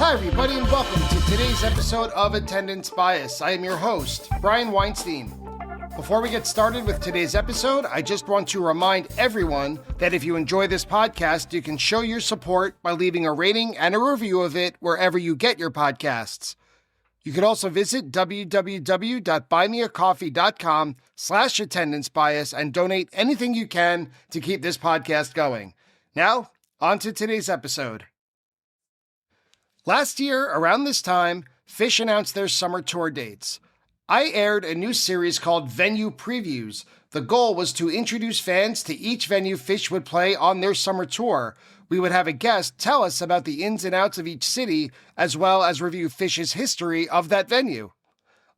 Hi, everybody, and welcome to today's episode of Attendance Bias. I am your host, Brian Weinstein. Before we get started with today's episode, I just want to remind everyone that if you enjoy this podcast, you can show your support by leaving a rating and a review of it wherever you get your podcasts. You can also visit www.buymeacoffee.com/attendance-bias and donate anything you can to keep this podcast going. Now, on to today's episode. Last year, around this time, Phish announced their summer tour dates. I aired a new series called Venue Previews. The goal was to introduce fans to each venue Phish would play on their summer tour. We would have a guest tell us about the ins and outs of each city, as well as review Phish's history of that venue.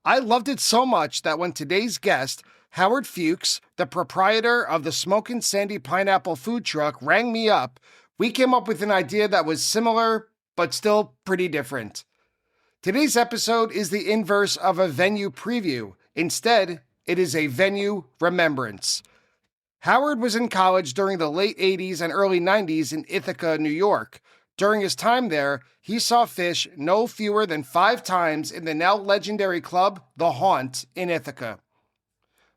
I loved it so much that when today's guest, Howard Fuchs, the proprietor of the Smokin Sandy Pineapple food truck, rang me up, we came up with an idea that was similar, but still pretty different. Today's episode is the inverse of a venue preview. Instead, it is a venue remembrance. Howard was in college during the late 80s and early 90s in Ithaca, New York. During his time there, he saw Phish no fewer than 5 times in the now legendary club, The Haunt, in Ithaca.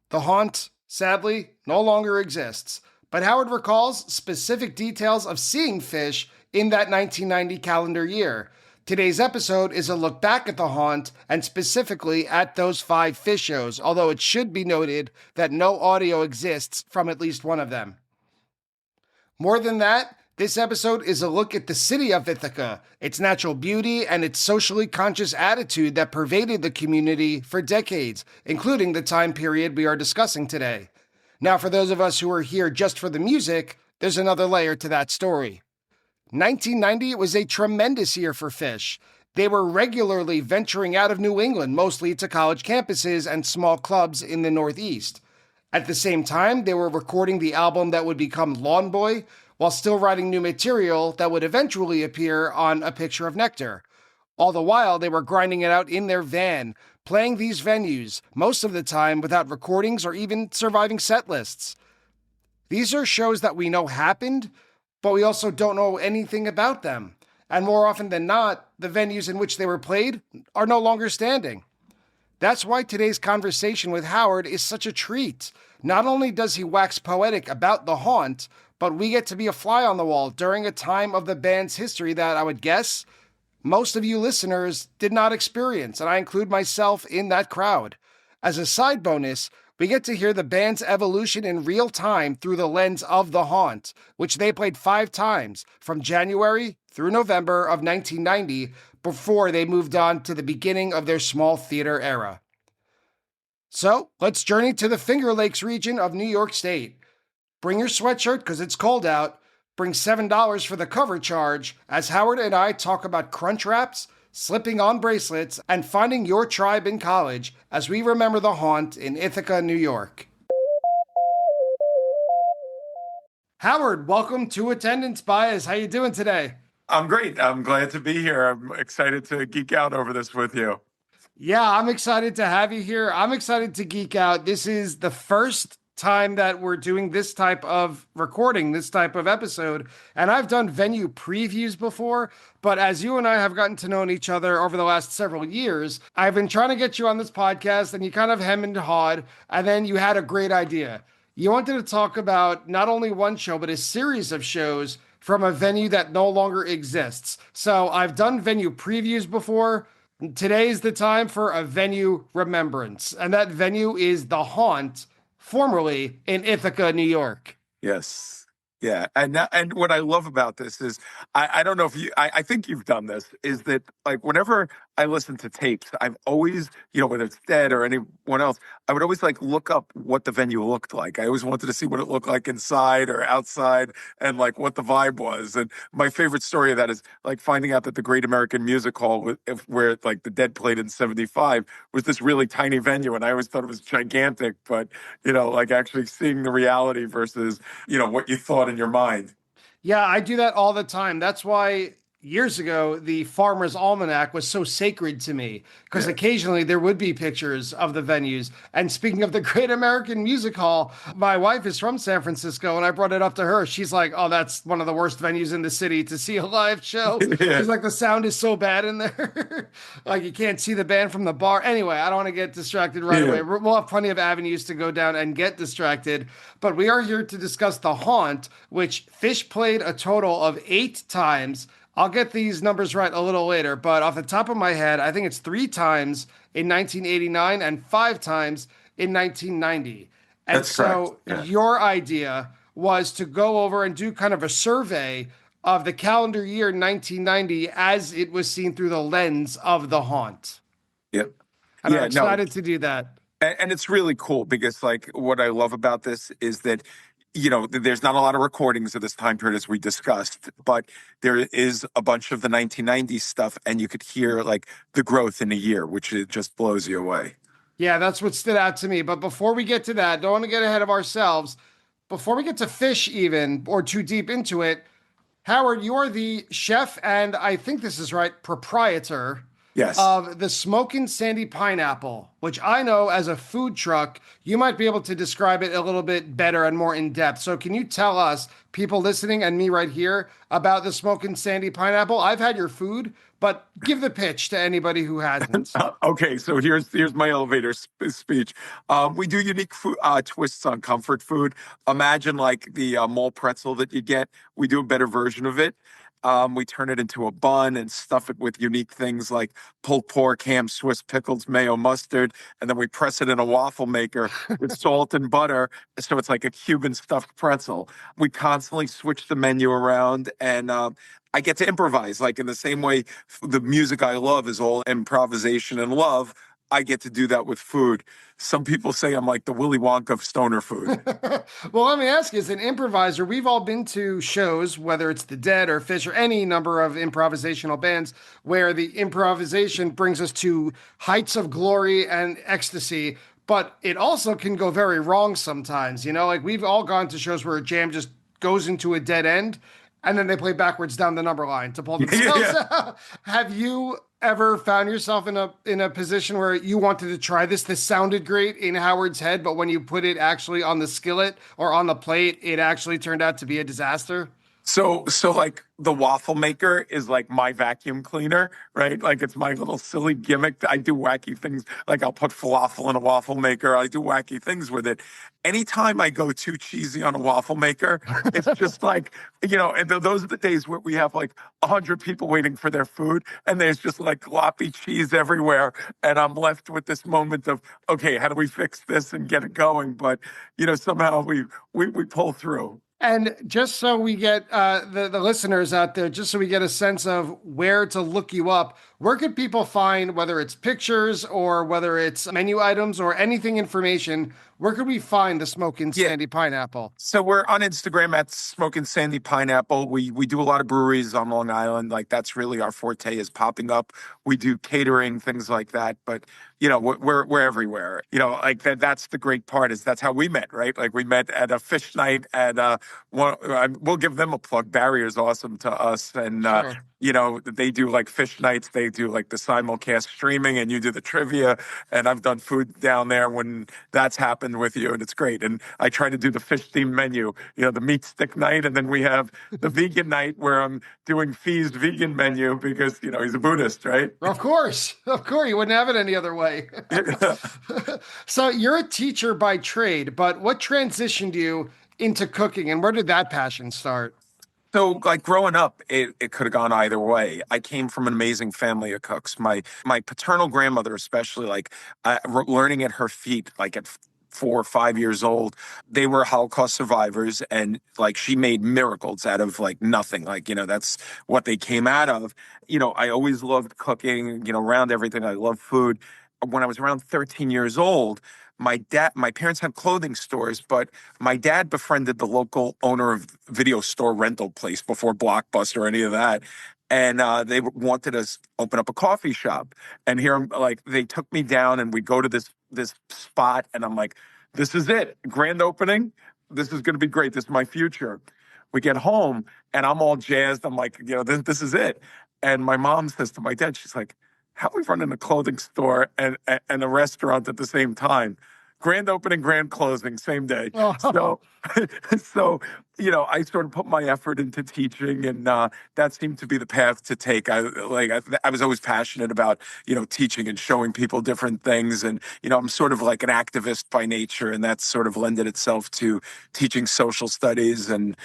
The Haunt, sadly, no longer exists, but Howard recalls specific details of seeing Phish in that 1990 calendar year. Today's episode is a look back at The Haunt and specifically at those 5 Phish shows, although it should be noted that no audio exists from at least one of them. More than that, this episode is a look at the city of Ithaca, its natural beauty, and its socially conscious attitude that pervaded the community for decades, including the time period we are discussing today. Now, for those of us who are here just for the music, there's another layer to that story. 1990 was a tremendous year for Phish. They were regularly venturing out of New England, mostly to college campuses and small clubs in the Northeast. At the same time, they were recording the album that would become Lawn Boy, while still writing new material that would eventually appear on A Picture of Nectar. All the while, they were grinding it out in their van, playing these venues, most of the time without recordings or even surviving set lists. These are shows that we know happened, but we also don't know anything about them. And more often than not, the venues in which they were played are no longer standing. That's why today's conversation with Howard is such a treat. Not only does he wax poetic about The Haunt, but we get to be a fly on the wall during a time of the band's history that I would guess most of you listeners did not experience, and I include myself in that crowd. As a side bonus, we get to hear the band's evolution in real time through the lens of The Haunt, which they played 5 times, from January through November of 1990, before they moved on to the beginning of their small theater era. So, let's journey to the Finger Lakes region of New York State. Bring your sweatshirt because it's cold out. Bring $7 for the cover charge as Howard and I talk about crunch wraps, slipping on bracelets, and finding your tribe in college as we remember The Haunt in Ithaca, New York. Howard, welcome to Attendance Bias. How you doing today? I'm great. I'm glad to be here. I'm excited to geek out over this with you. Yeah, I'm excited to have you here. I'm excited to geek out. This is the first time that we're doing this type of recording, this type of episode. And I've done venue previews before, but as you and I have gotten to know each other over the last several years, I've been trying to get you on this podcast and you kind of hem and hawed, and then you had a great idea. You wanted to talk about not only one show, but a series of shows from a venue that no longer exists. So I've done venue previews before. Today is the time for a venue remembrance, and that venue is The Haunt, formerly in Ithaca, New York. Yes. Yeah. And what I love about this is, I don't know if I think you've done this, is that like whenever I listen to tapes, I've always, whether it's Dead or anyone else, I would always like look up what the venue looked like. I always wanted to see what it looked like inside or outside and like what the vibe was. And my favorite story of that is like finding out that the Great American Music Hall, where like the Dead played in '75, was this really tiny venue. And I always thought it was gigantic, but, like actually seeing the reality versus, what you thought in your mind. Yeah, I do that all the time. That's why years ago, the Farmer's Almanac was so sacred to me because Yeah. occasionally there would be pictures of the venues. And speaking of the Great American Music Hall, my wife is from San Francisco and I brought it up to her. She's like, "Oh, that's one of the worst venues in the city to see a live show." Yeah. She's like, "The sound is so bad in there." Like you can't see the band from the bar. Anyway, I don't want to get distracted right Yeah. away. We'll have plenty of avenues to go down and get distracted. But we are here to discuss The Haunt, which Phish played a total of 8 times. I'll get these numbers right a little later, but off the top of my head, I think it's 3 times in 1989 and 5 times in 1990. And That's correct. so Yeah. your idea was to go over and do kind of a survey of the calendar year 1990 as it was seen through the lens of The Haunt. Yep. And I'm Yeah. No. excited to do that. And it's really cool because, like, what I love about this is that, there's not a lot of recordings of this time period as we discussed, but there is a bunch of the 1990s stuff, and you could hear like the growth in a year, which it just blows you away. Yeah, that's what stood out to me. But before we get to that, don't want to get ahead of ourselves. Before we get to Phish, even or too deep into it, Howard, you are the chef and I think this is right, proprietor Yes. of the Smokin Sandy Pineapple, which I know as a food truck, you might be able to describe it a little bit better and more in depth. So, can you tell us, people listening and me right here, about the Smokin Sandy Pineapple? I've had your food, but give the pitch to anybody who hasn't. Okay, so here's my elevator speech. We do unique food, twists on comfort food. Imagine like the mole pretzel that you get. We do a better version of it. We turn it into a bun and stuff it with unique things like pulled pork, ham, Swiss pickles, mayo, mustard, and then we press it in a waffle maker with salt and butter, so it's like a Cuban stuffed pretzel. We constantly switch the menu around, and I get to improvise. Like in the same way, the music I love is all improvisation and love. I get to do that with food. Some people say I'm like the Willy Wonka of stoner food. Well, let me ask you, as an improviser, we've all been to shows, whether it's The Dead or Phish or any number of improvisational bands, where the improvisation brings us to heights of glory and ecstasy, but it also can go very wrong sometimes. Like we've all gone to shows where a jam just goes into a dead end and then they play backwards down the number line to pull themselves Yeah. out. Have you ever found yourself in a position where you wanted to try this? This sounded great in Howard's head, but when you put it actually on the skillet or on the plate, it actually turned out to be a disaster. So like the waffle maker is like my vacuum cleaner, right? Like it's my little silly gimmick. I do wacky things. Like I'll put falafel in a waffle maker. I do wacky things with it. Anytime I go too cheesy on a waffle maker, it's just like, and those are the days where we have like 100 people waiting for their food and there's just like gloppy cheese everywhere. And I'm left with this moment of, okay, how do we fix this and get it going? But, somehow we pull through. And just so we get the listeners out there, just so we get a sense of where to look you up, where could people find, whether it's pictures or whether it's menu items or anything information, where could we find the Smokin' Yeah. Sandy Pineapple? So we're on Instagram at Smokin Sandy Pineapple. We do a lot of breweries on Long Island. Like that's really our forte is popping up. We do catering, things like that. But we're everywhere. Like that's the great part is that's how we met, right? Like we met at a Phish night at we'll give them a plug. Barrier is awesome to us, and Sure. they do like Phish nights. They do like the simulcast streaming, and you do the trivia. And I've done food down there when that's happened with you, and it's great. And I try to do the Phish themed menu, the meat stick night, and then we have the vegan night where I'm doing Fee's vegan menu because he's a Buddhist, right? Of course. Of course. You wouldn't have it any other way. So you're a teacher by trade, but what transitioned you into cooking and where did that passion start? So, like growing up, it could have gone either way. I came from an amazing family of cooks. My paternal grandmother, especially, like learning at her feet, like at 4 or 5 years old, they were Holocaust survivors, and like she made miracles out of like nothing. Like that's what they came out of. I always loved cooking. Around everything, I love food. When I was around 13 years old, my parents had clothing stores, but my dad befriended the local owner of video store rental place before Blockbuster or any of that. And they wanted us open up a coffee shop. And here, like, they took me down and we go to this spot and I'm like, this is it. Grand opening. This is going to be great. This is my future. we get home and I'm all jazzed. I'm like, this is it. And my mom says to my dad, she's like, how are we running a clothing store and a restaurant at the same time? Grand opening, grand closing, same day. Oh. So, so I sort of put my effort into teaching, and that seemed to be the path to take. I was always passionate about teaching and showing people different things, and I'm sort of like an activist by nature, and that's sort of lended itself to teaching social studies, and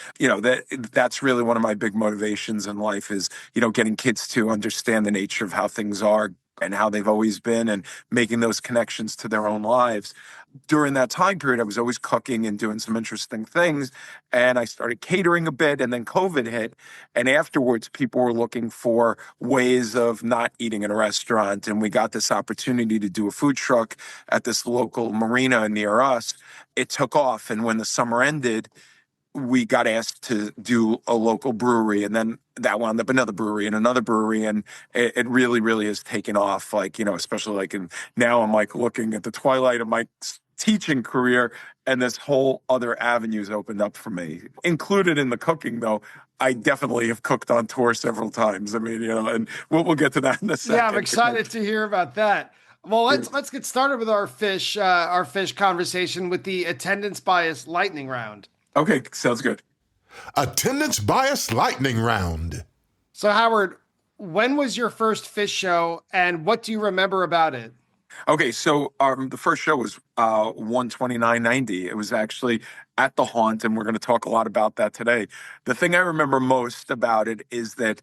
that's really one of my big motivations in life is getting kids to understand the nature of how things are and how they've always been, and making those connections to their own lives. During that time period, I was always cooking and doing some interesting things. And I started catering a bit, and then COVID hit. And afterwards, people were looking for ways of not eating in a restaurant. And we got this opportunity to do a food truck at this local marina near us. It took off. And when the summer ended, we got asked to do a local brewery, and then that wound up another brewery and another brewery, and it really, really has taken off. Like especially like now I'm like looking at the twilight of my teaching career, and this whole other avenues opened up for me. Included in the cooking, though, I definitely have cooked on tour several times. I mean, and we'll get to that in a second. Yeah, I'm excited to hear about that. Well, let's get started with our Phish conversation with the attendance bias lightning round. Okay, sounds good. Attendance bias lightning round. So, Howard, when was your first Phish show, and what do you remember about it? Okay, so the first show was 1/29/90. It was actually at the Haunt, and we're going to talk a lot about that today. The thing I remember most about it is that,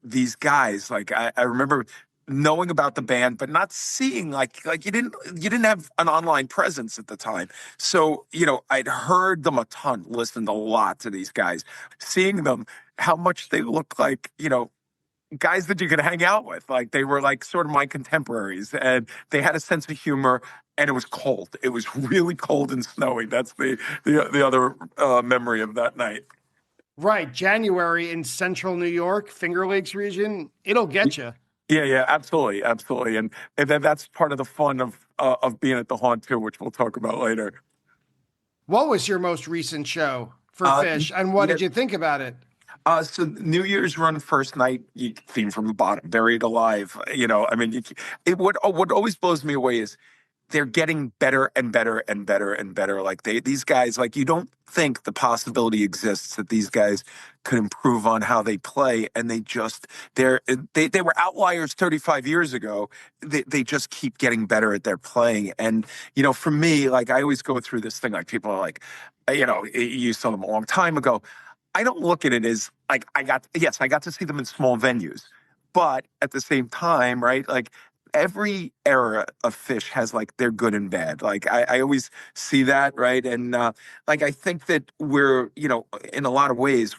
these guys, like I remember knowing about the band, but not seeing like you didn't have an online presence at the time. So, I'd heard them a ton, listened a lot to these guys, seeing them, how much they look like, guys that you could hang out with. Like they were like sort of my contemporaries, and they had a sense of humor, and it was cold. It was really cold and snowy. That's the other memory of that night. Right, January in central New York, Finger Lakes region, it'll get you. Yeah, absolutely, absolutely, and then that's part of the fun of being at the Haunt too, which we'll talk about later. What was your most recent show for Phish, and what did you think about it? So New Year's run first night, you theme from the bottom, buried alive. I mean, what always blows me away is they're getting better and better and better and better. Like these guys, like you don't think the possibility exists that these guys could improve on how they play, and they were outliers 35 years ago. They just keep getting better at their playing, and for me, like I always go through this thing. Like people are like, you saw them a long time ago. I don't look at it as like I got to see them in small venues, but at the same time, right? Like every era of Phish has like their good and bad. Like I always see that, right? And like I think that we're, in a lot of ways,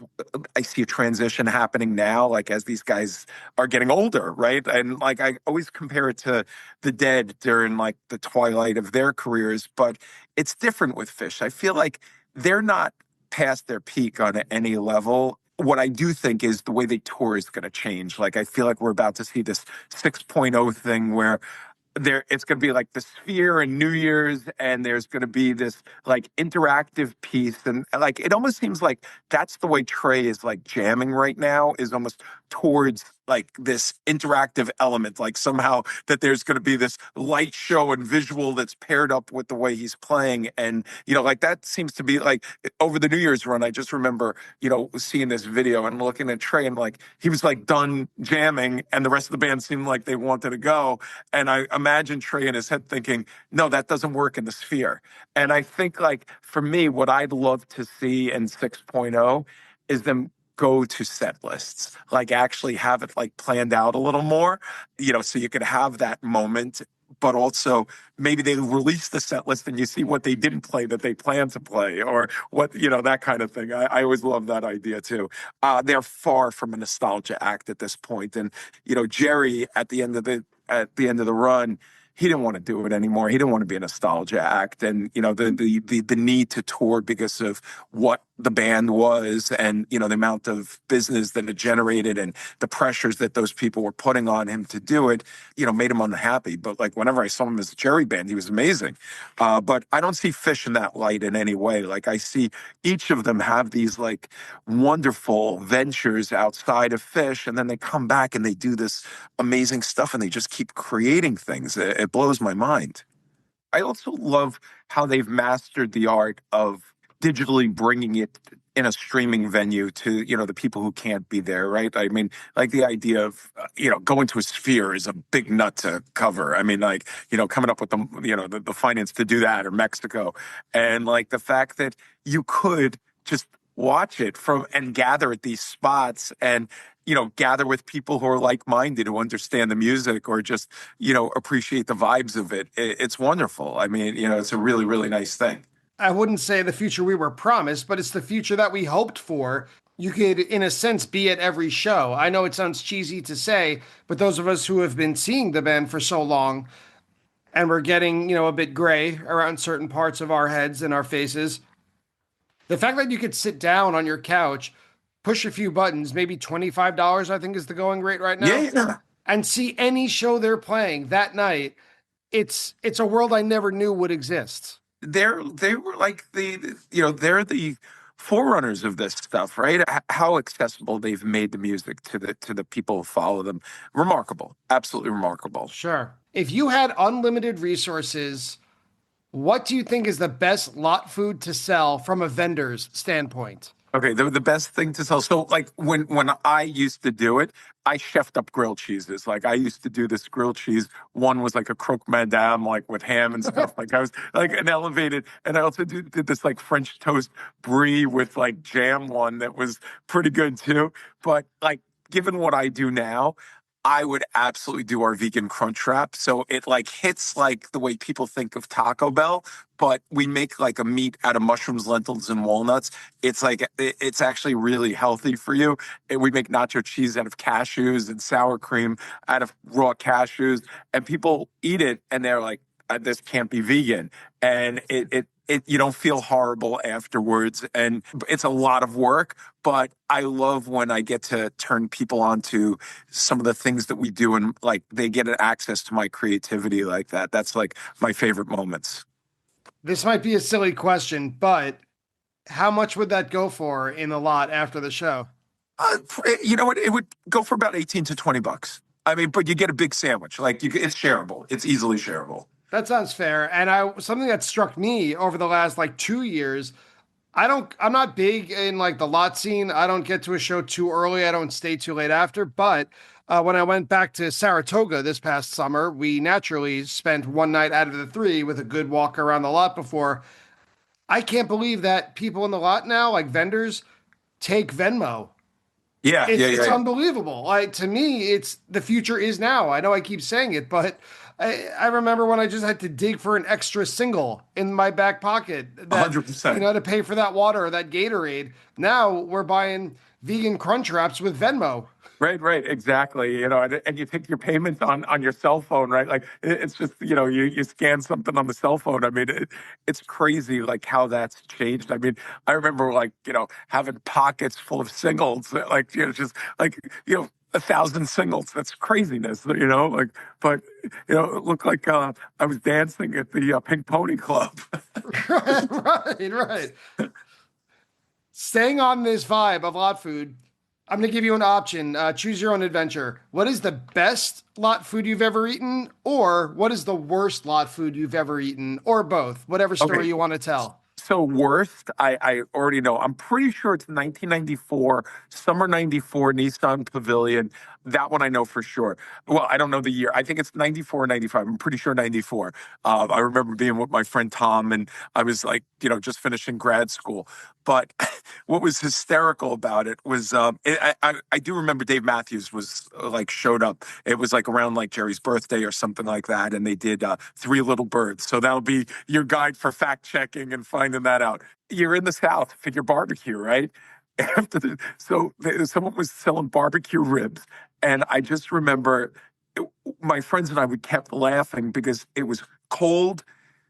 I see a transition happening now, like as these guys are getting older, right? And like I always compare it to the Dead during like the twilight of their careers, but it's different with Phish. I feel like they're not past their peak on any level. What I do think is the way they tour is going to change. Like, I feel like we're about to see this 6.0 thing where it's going to be like the Sphere and New Year's, and there's going to be this like interactive piece, and like it almost seems like that's the way Trey is like jamming right now, is almost towards like this interactive element, like somehow that there's going to be this light show and visual that's paired up with the way he's playing. And like that seems to be like over the New Year's run, I just remember seeing this video and looking at Trey, and like he was like done jamming, and the rest of the band seemed like they wanted to go, and I imagine Trey in his head thinking, no, that doesn't work in the Sphere. And I think like for me, what I'd love to see in 6.0 is them go to set lists, like actually have it like planned out a little more, so you could have that moment, but also maybe they release the set list and you see what they didn't play that they plan to play, or what, that kind of thing. I always love that idea too. They're far from a nostalgia act at this point. And, Jerry at the end of the run, he didn't want to do it anymore. He didn't want to be a nostalgia act. And, the need to tour because of what the band was and, the amount of business that it generated and the pressures that those people were putting on him to do it, made him unhappy. But like whenever I saw him as a Jerry band, he was amazing. But I don't see Phish in that light in any way. Like I see each of them have these like wonderful ventures outside of Phish, and then they come back and they do this amazing stuff and they just keep creating things. It blows my mind. I also love how they've mastered the art of digitally bringing it in a streaming venue to, the people who can't be there, right? I mean, like the idea of, going to a Sphere is a big nut to cover. I mean, like, coming up with the finance to do that, or Mexico. And like the fact that you could just watch it and gather at these spots and, gather with people who are like-minded, who understand the music or just, appreciate the vibes of it. It's wonderful. I mean, it's a really, really nice thing. I wouldn't say the future we were promised, but it's the future that we hoped for. You could, in a sense, be at every show. I know it sounds cheesy to say, but those of us who have been seeing the band for so long and we're getting, a bit gray around certain parts of our heads and our faces, the fact that you could sit down on your couch, push a few buttons, maybe $25, I think is the going rate right now, Yeah. and see any show they're playing that night, it's a world I never knew would exist. They were like they're the forerunners of this stuff, right? How accessible they've made the music to the people who follow them. Remarkable. Absolutely remarkable. Sure. If you had unlimited resources, what do you think is the best lot food to sell from a vendor's standpoint? Okay, the best thing to sell. So, like when I used to do it, I chefed up grilled cheeses. Like I used to do this grilled cheese. One was like a croque madame, like with ham and stuff. Like I was like an elevated, and I also did this like French toast brie with like jam one that was pretty good too. But like given what I do now, I would absolutely do our vegan crunch wrap. So it like hits like the way people think of Taco Bell, but we make like a meat out of mushrooms, lentils, and walnuts. It's like, it's actually really healthy for you. And we make nacho cheese out of cashews and sour cream out of raw cashews. And people eat it and they're like, this can't be vegan. And you don't feel horrible afterwards. And it's a lot of work, but I love when I get to turn people on to some of the things that we do and like they get access to my creativity like that. That's like my favorite moments. This might be a silly question, but how much would that go for in the lot after the show? You know what? It would go for about 18 to 20 bucks. I mean, but you get a big sandwich. Like it's shareable. It's easily shareable. That sounds fair. And something that struck me over the last like 2 years, I'm not big in like the lot scene. I don't get to a show too early. I don't stay too late after. But when I went back to Saratoga this past summer, we naturally spent one night out of the 3 with a good walk around the lot before. I can't believe that people in the lot now, like vendors, take Venmo. Yeah, It's unbelievable. Like to me, it's the future is now. I know I keep saying it, but I remember when I just had to dig for an extra single in my back pocket. 100%. To pay for that water or that Gatorade. Now we're buying vegan crunch wraps with Venmo. Right, exactly. And you take your payments on your cell phone, right? Like it's just, you scan something on the cell phone. I mean, it's crazy like how that's changed. I mean, I remember like, having pockets full of singles, like, just like, 1,000 singles. That's craziness, like, but, it looked like I was dancing at the Pink Pony Club. Right. Staying on this vibe of lot food, I'm going to give you an option. Choose your own adventure. What is the best lot food you've ever eaten? Or what is the worst lot food you've ever eaten? Or both, whatever story you want to tell. So worst, I already know. I'm pretty sure it's 1994, summer 94, Nissan Pavilion. That one I know for sure. Well, I don't know the year. I think it's 94 or 95. I'm pretty sure 94. I remember being with my friend Tom, and I was like, just finishing grad school. But what was hysterical about it was I do remember Dave Matthews was like showed up. It was like around like Jerry's birthday or something like that. And they did 3 Little Birds. So that'll be your guide for fact checking and finding that out. You're in the South, figure barbecue, right? Someone was selling barbecue ribs. And I just remember my friends and I would kept laughing because it was cold,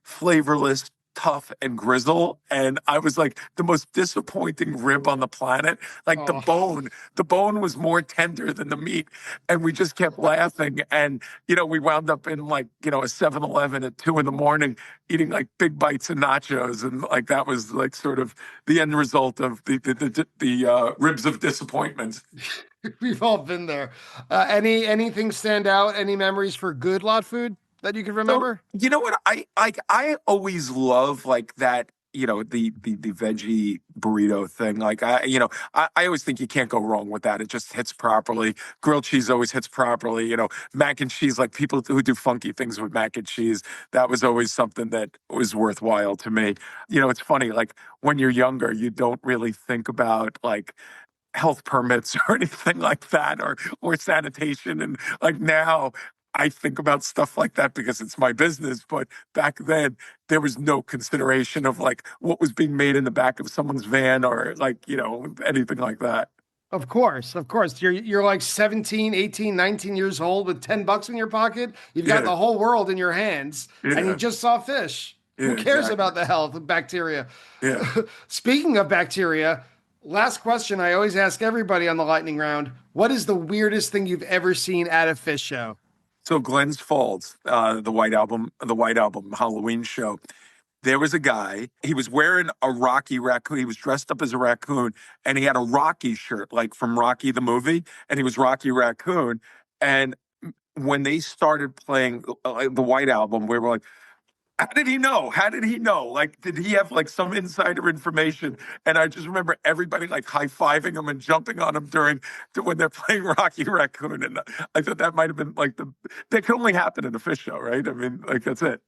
flavorless, tough, and grizzle. And I was like the most disappointing rib on the planet. Like Oh, the bone was more tender than the meat. And we just kept laughing. And, we wound up in like, a 7-Eleven at 2 in the morning eating like big bites of nachos. And like that was like sort of the end result of the ribs of disappointment. we've all been there. Anything stand out? Any memories for good lot food that you can So remember? you know what I always love like that, the veggie burrito thing. Like I always think you can't go wrong with that. It just hits properly. Grilled cheese always hits properly. Mac and cheese, like people who do funky things with mac and cheese, that was always something that was worthwhile to me. It's funny, like when you're younger, you don't really think about like health permits or anything like that, or sanitation. And like now I think about stuff like that because it's my business. But back then there was no consideration of like what was being made in the back of someone's van or like, anything like that. Of course, of course. You're like 17, 18, 19 years old with $10 in your pocket. You've got Yeah. the whole world in your hands and you Yeah. just saw fish. Yeah, Who cares exactly. about the health of bacteria? Yeah. Speaking of bacteria, last question I always ask everybody on the lightning round. What is the weirdest thing you've ever seen at a fish show? So Glenn's Falls, the White Album Halloween show. There was a guy, he was wearing a Rocky raccoon. He was dressed up as a raccoon and he had a Rocky shirt, like from Rocky the movie, and he was Rocky Raccoon. And when they started playing the White Album, we were like, how did he know? How did he know? Like, did he have like some insider information? And I just remember everybody like high-fiving him and jumping on him when they're playing Rocky Raccoon. And I thought that might have been like that could only happen in a fish show, right? I mean, like that's it.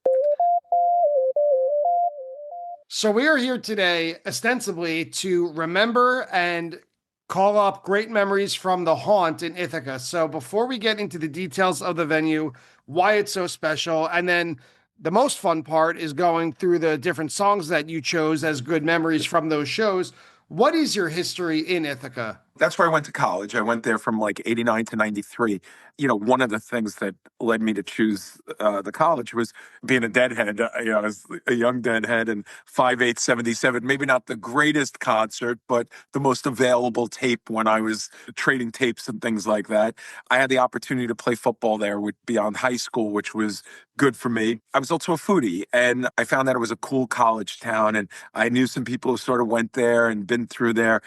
So we are here today ostensibly to remember and call up great memories from the haunt in Ithaca. So before we get into the details of the venue, why it's so special, and then the most fun part is going through the different songs that you chose as good memories from those shows. What is your history in Ithaca? That's where I went to college. I went there from like 89 to 93. One of the things that led me to choose the college was being a deadhead. I was a young deadhead and 5'8", 77, maybe not the greatest concert, but the most available tape when I was trading tapes and things like that. I had the opportunity to play football there beyond high school, which was good for me. I was also a foodie and I found that it was a cool college town. And I knew some people who sort of went there and been through there.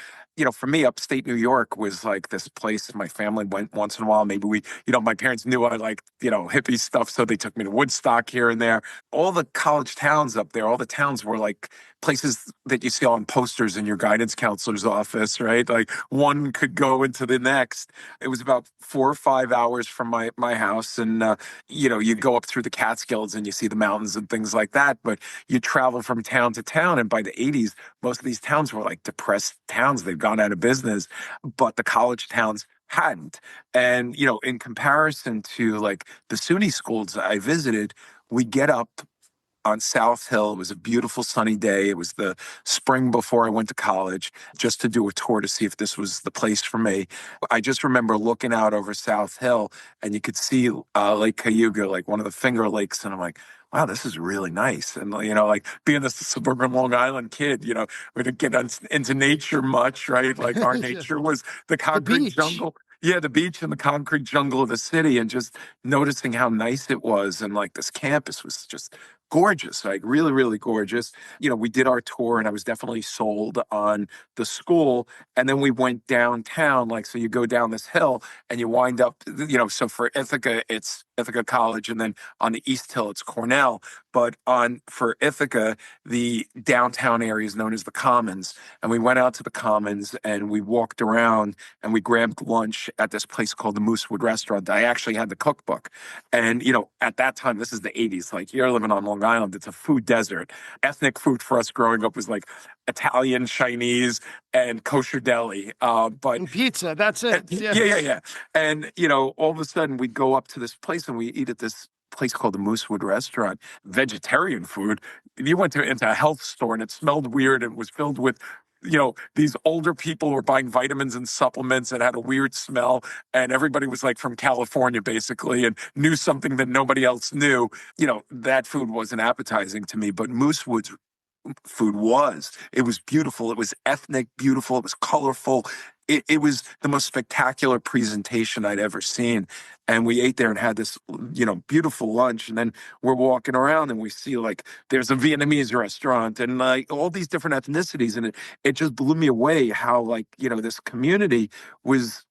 For me, upstate New York was like this place my family went once in a while. Maybe my parents knew I liked, hippie stuff. So they took me to Woodstock here and there. All the college towns up there, all the towns were like places that you see on posters in your guidance counselor's office, right? Like one could go into the next. It was about 4 or 5 hours from my house. And, you go up through the Catskills and you see the mountains and things like that. But you travel from town to town. And by the 80s, most of these towns were like depressed towns. They've gone out of business, but the college towns hadn't. And, in comparison to like the SUNY schools I visited, we get up on South Hill. It was a beautiful sunny day. It was the spring before I went to college, just to do a tour to see if this was the place for me. I just remember looking out over South Hill and you could see Lake Cayuga, like one of the Finger Lakes. And I'm like, wow, this is really nice. And, like being a suburban Long Island kid, we didn't get into nature much, right? Like our nature was the The concrete beach. jungle. Yeah, the beach and the concrete jungle of the city, and just noticing how nice it was. And like this campus was just gorgeous, like really, really gorgeous. We did our tour and I was definitely sold on the school. And then we went downtown, like, so you go down this hill and you wind up, so for Ithaca, it's Ithaca College. And then on the East Hill, it's Cornell. But for Ithaca, the downtown area is known as the Commons. And we went out to the Commons and we walked around and we grabbed lunch at this place called the Moosewood Restaurant. I actually had the cookbook. And, at that time, this is the 80s, like you're living on Long Island, it's a food desert. Ethnic food for us growing up was like Italian, Chinese, and kosher deli. But And pizza, that's it. yeah, Yeah. yeah, yeah. And, all of a sudden we'd go up to this place and we eat at this place called the Moosewood Restaurant, vegetarian food. You went into a health store and it smelled weird. It was filled with these older people were buying vitamins and supplements and had a weird smell, and everybody was like from California basically and knew something that nobody else knew. That food wasn't appetizing to me, but Moosewood's food was. It was beautiful. It was ethnic, beautiful. It was colorful. It was the most spectacular presentation I'd ever seen. And we ate there and had this, beautiful lunch. And then we're walking around and we see like there's a Vietnamese restaurant and like all these different ethnicities. And it just blew me away how like, this community was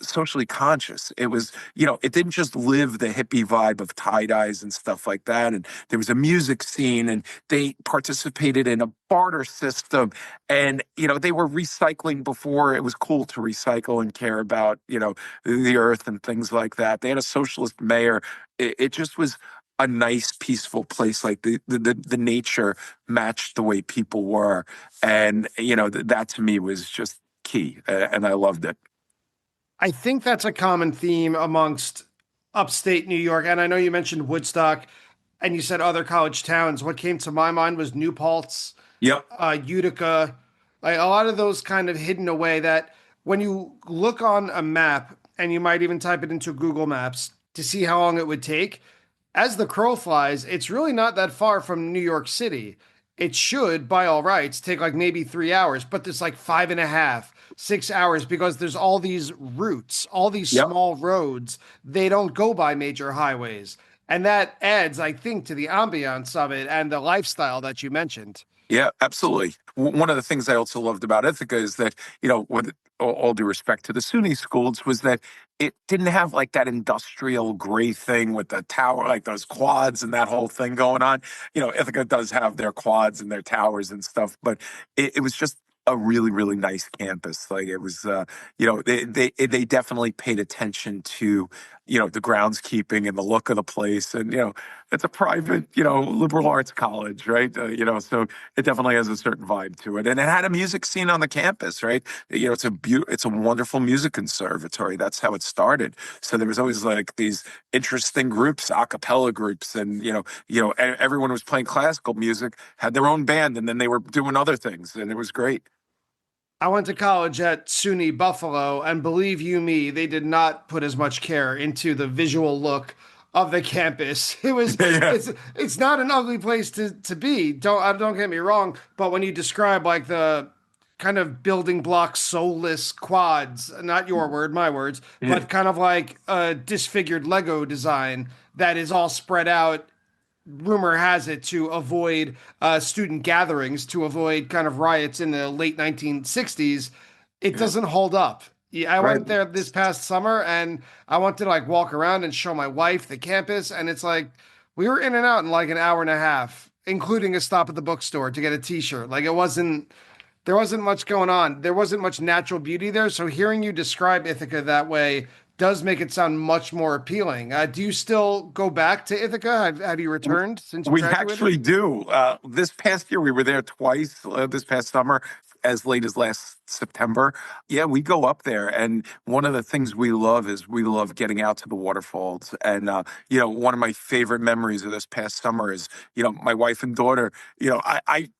socially conscious. It was, it didn't just live the hippie vibe of tie-dyes and stuff like that. And there was a music scene and they participated in a barter system. And, they were recycling before it was cool to recycle and care about, the earth and things like that. They had a socialist mayor. It just was a nice, peaceful place. Like the nature matched the way people were. And, that to me was just key. And I loved it. I think that's a common theme amongst upstate New York. And I know you mentioned Woodstock and you said other college towns. What came to my mind was New Paltz, Yep. Utica, like a lot of those kind of hidden away that when you look on a map and you might even type it into Google Maps to see how long it would take, as the crow flies, it's really not that far from New York City. It should, by all rights, take like maybe 3 hours, but there's like 5.5, 6 hours because there's all these routes, all these Yep. small roads. They don't go by major highways. And that adds, I think, to the ambiance of it and the lifestyle that you mentioned. Yeah, absolutely. One of the things I also loved about Ithaca is that, with all due respect to the SUNY schools, was that it didn't have like that industrial gray thing with the tower, like those quads and that whole thing going on. Ithaca does have their quads and their towers and stuff, but it was just a really, really nice campus. Like it was, they definitely paid attention to, the groundskeeping and the look of the place. And, it's a private, liberal arts college, right? So it definitely has a certain vibe to it. And it had a music scene on the campus, right? It's a wonderful music conservatory. That's how it started. So there was always like these interesting groups, a cappella groups, and, everyone was playing classical music, had their own band, and then they were doing other things. And it was great. I went to college at SUNY Buffalo, and believe you me, they did not put as much care into the visual look of the campus. Yeah. It's not an ugly place to be. Don't get me wrong, but when you describe like the kind of building block soulless quads, not your word, my words, Yeah. but kind of like a disfigured Lego design that is all spread out, rumor has it, to avoid student gatherings, to avoid kind of riots in the late 1960s. It Yeah. doesn't hold up. Yeah, I Right. went there this past summer and I wanted to like walk around and show my wife the campus. And it's like we were in and out in like an hour and a half, including a stop at the bookstore to get a t shirt. Like there wasn't much going on. There wasn't much natural beauty there. So hearing you describe Ithaca that way does make it sound much more appealing. Do you still go back to Ithaca? Have you returned since you We graduated? actually do. This past year, we were there twice. This past summer, as late as last September. Yeah, we go up there, and one of the things we love is we love getting out to the waterfalls. And one of my favorite memories of this past summer is my wife and daughter.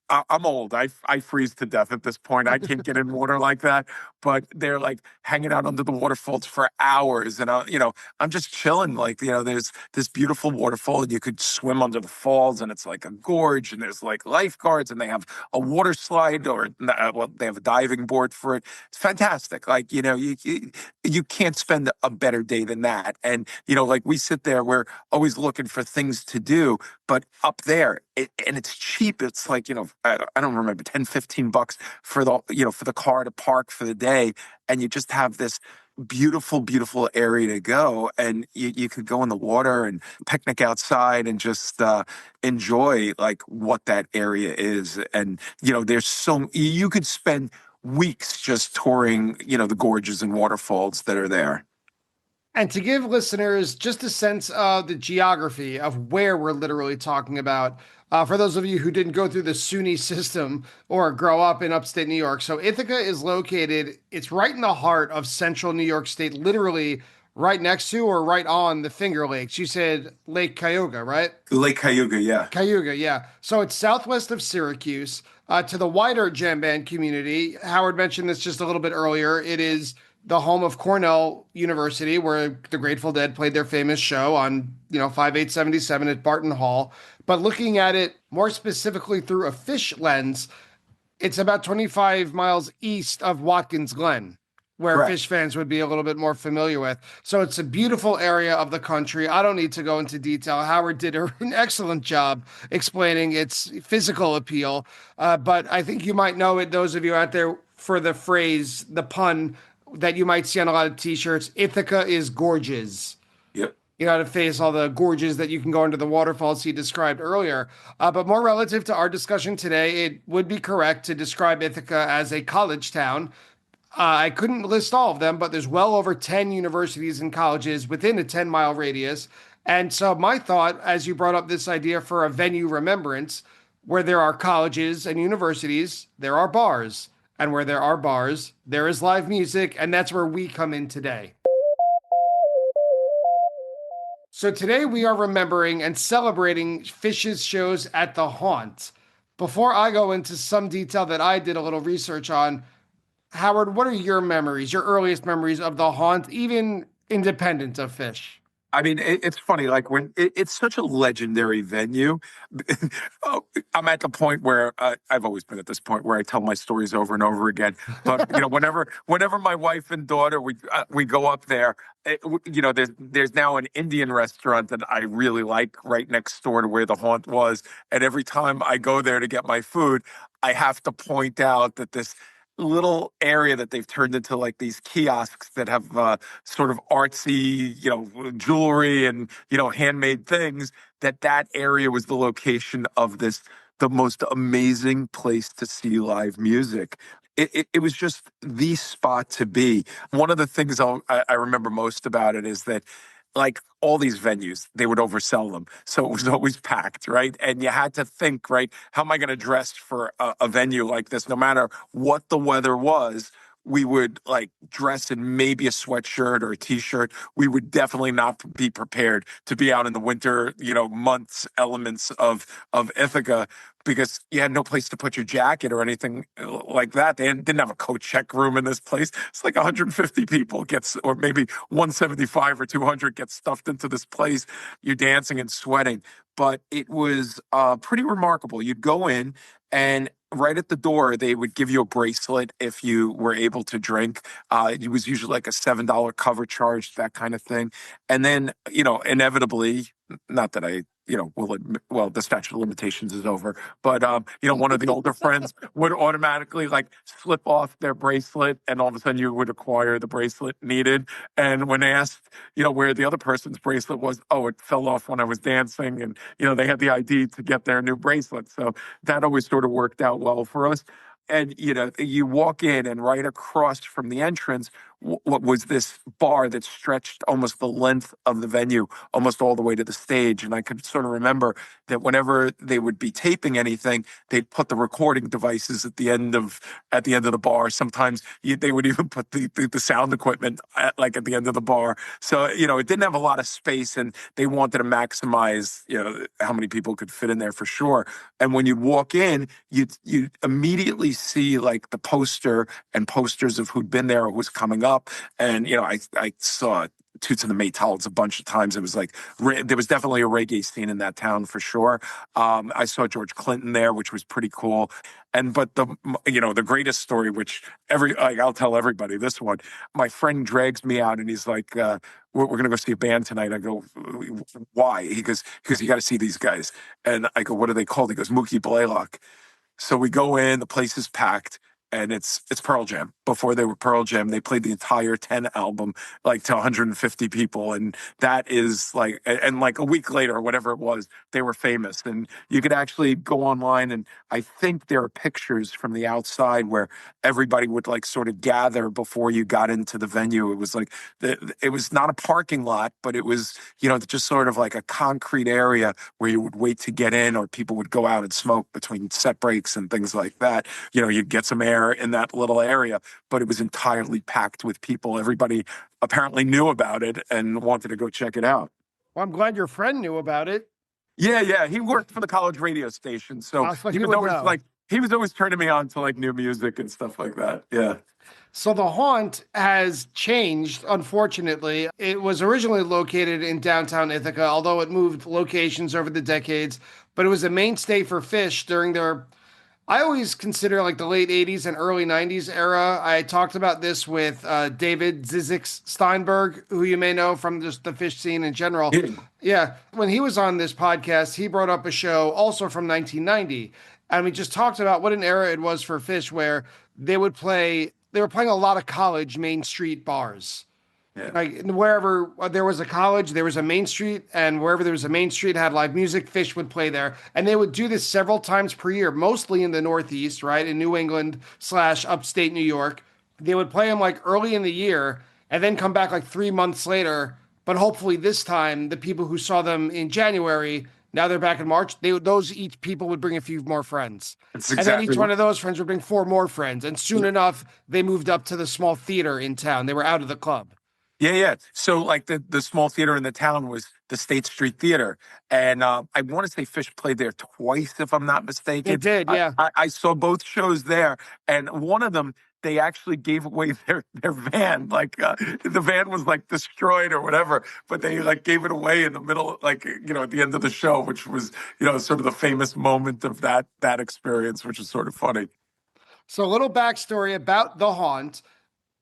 I'm old. I freeze to death at this point. I can't get in water like that. But they're like hanging out under the waterfalls for hours, and I'm just chilling. Like there's this beautiful waterfall, and you could swim under the falls, and it's like a gorge, and there's like lifeguards, and they have a water slide, or well, they have a diving board for it. It's fantastic. Like you can't spend a better day than that. And like we sit there, we're always looking for things to do, but up there, and it's cheap. It's like I don't remember, 10, 15 bucks for the car to park for the day, and you just have this beautiful, beautiful area to go, and you could go in the water and picnic outside and just enjoy like what that area is. And there's you could spend weeks just touring the gorges and waterfalls that are there. And to give listeners just a sense of the geography of where we're literally talking about, for those of you who didn't go through the SUNY system or grow up in upstate New York, so Ithaca is located, it's right in the heart of central New York State, literally right next to or right on the Finger Lakes. You said Lake Cayuga, right? Lake Cayuga, yeah. Cayuga, yeah. So it's southwest of Syracuse. To the wider jam band community, Howard mentioned this just a little bit earlier. It is the home of Cornell University, where the Grateful Dead played their famous show on, 5877 at Barton Hall. But looking at it more specifically through a Phish lens, it's about 25 miles east of Watkins Glen, where Correct. Phish fans would be a little bit more familiar with. So it's a beautiful area of the country. I don't need to go into detail. Howard did an excellent job explaining its physical appeal. But I think you might know it, those of you out there, for the phrase, the pun that you might see on a lot of t-shirts, Ithaca is gorgeous. Yep. To face all the gorges that you can go into the waterfalls he described earlier. But more relative to our discussion today, it would be correct to describe Ithaca as a college town. I couldn't list all of them, but there's well over 10 universities and colleges within a 10-mile radius. And so my thought, as you brought up this idea for a venue remembrance, where there are colleges and universities, there are bars. And where there are bars, there is live music, and that's where we come in today. So today we are remembering and celebrating Phish's shows at the Haunt. Before I go into some detail that I did a little research on, Howard, what are your memories, your earliest memories of the Haunt, even independent of Phish? I mean, it's funny, like when it's such a legendary venue. Oh, I'm at the point where I've always been at this point where I tell my stories over and over again. But whenever my wife and daughter we go up there, there's now an Indian restaurant that I really like right next door to where the Haunt was, and every time I go there to get my food, I have to point out that this little area that they've turned into like these kiosks that have sort of artsy, jewelry and, handmade things, that area was the location of the most amazing place to see live music. It was just the spot to be. One of the things I remember most about it is that, like all these venues, they would oversell them. So it was always packed, right? And you had to think, right, how am I going to dress for a venue like this? No matter what the weather was, we would like dress in maybe a sweatshirt or a t-shirt. We would definitely not be prepared to be out in the winter, months, elements of Ithaca, because you had no place to put your jacket or anything like that. They didn't have a coat check room in this place. It's like 150 people or maybe 175 or 200 get stuffed into this place. You're dancing and sweating. But it was pretty remarkable. You'd go in, and right at the door, they would give you a bracelet if you were able to drink. It was usually like a $7 cover charge, that kind of thing. And then, inevitably, not that I will admit, well, the statute of limitations is over, but, one of the older friends would automatically like slip off their bracelet, and all of a sudden you would acquire the bracelet needed. And when asked, where the other person's bracelet was, oh, it fell off when I was dancing. And, they had the ID to get their new bracelet. So that always sort of worked out well for us. And, you walk in, and right across from the entrance, what was this bar that stretched almost the length of the venue, almost all the way to the stage. And I could sort of remember that whenever they would be taping anything, they'd put the recording devices at the end of the bar. Sometimes they would even put the sound equipment at the end of the bar. So, it didn't have a lot of space, and they wanted to maximize, how many people could fit in there for sure. And when you walk in, you immediately see like the posters of who'd been there or who's coming up. And, I saw Toots and the Maytals a bunch of times. It was like, there was definitely a reggae scene in that town for sure. I saw George Clinton there, which was pretty cool. But the greatest story, which I'll tell everybody this one, my friend drags me out and he's like, we're going to go see a band tonight. I go, why? He goes, because you got to see these guys. And I go, what are they called? He goes, Mookie Blaylock. So we go in, the place is packed, and it's Pearl Jam. Before they were Pearl Jam, they played the entire 10 album, like to 150 people. And that is like, and like a week later or whatever it was, they were famous. And you could actually go online, and I think there are pictures from the outside where everybody would like sort of gather before you got into the venue. It was like, it was not a parking lot, but it was, just sort of like a concrete area where you would wait to get in, or people would go out and smoke between set breaks and things like that. You'd get some air there in that little area, but it was entirely packed with people. Everybody apparently knew about it and wanted to go check it out. Well, I'm glad your friend knew about it. Yeah. He worked for the college radio station, so So he he was would always know. turning me on to like new music and stuff like that. Yeah. So the haunt has changed, unfortunately. It was originally located in downtown Ithaca, although it moved locations over the decades, but it was a mainstay for Phish during their, I always consider like the late 80s and early 90s era. I talked about this with David Zizek Steinberg, who you may know from just the Phish scene in general. Yeah. Yeah, when he was on this podcast, he brought up a show also from 1990. And we just talked about what an era it was for Phish where they were playing a lot of college Main Street bars. Yeah. Like wherever there was a college, there was a Main Street, and wherever there was a Main Street had live music, Phish would play there. And they would do this several times per year, mostly in the Northeast, right? In New England / upstate New York. They would play them like early in the year and then come back like 3 months later. But hopefully this time, the people who saw them in January, now they're back in March, those each people would bring a few more friends. That's And then exactly each one of those friends would bring 4 more friends. And soon enough, they moved up to the small theater in town. They were out of the club. Yeah. So like the small theater in the town was the State Street Theater. And I want to say Phish played there twice, if I'm not mistaken. They did, yeah. I saw both shows there. And one of them, they actually gave away their van. Like the van was like destroyed or whatever, but they like gave it away in the middle, like, at the end of the show, which was, sort of the famous moment of that experience, which was sort of funny. So a little backstory about the haunt.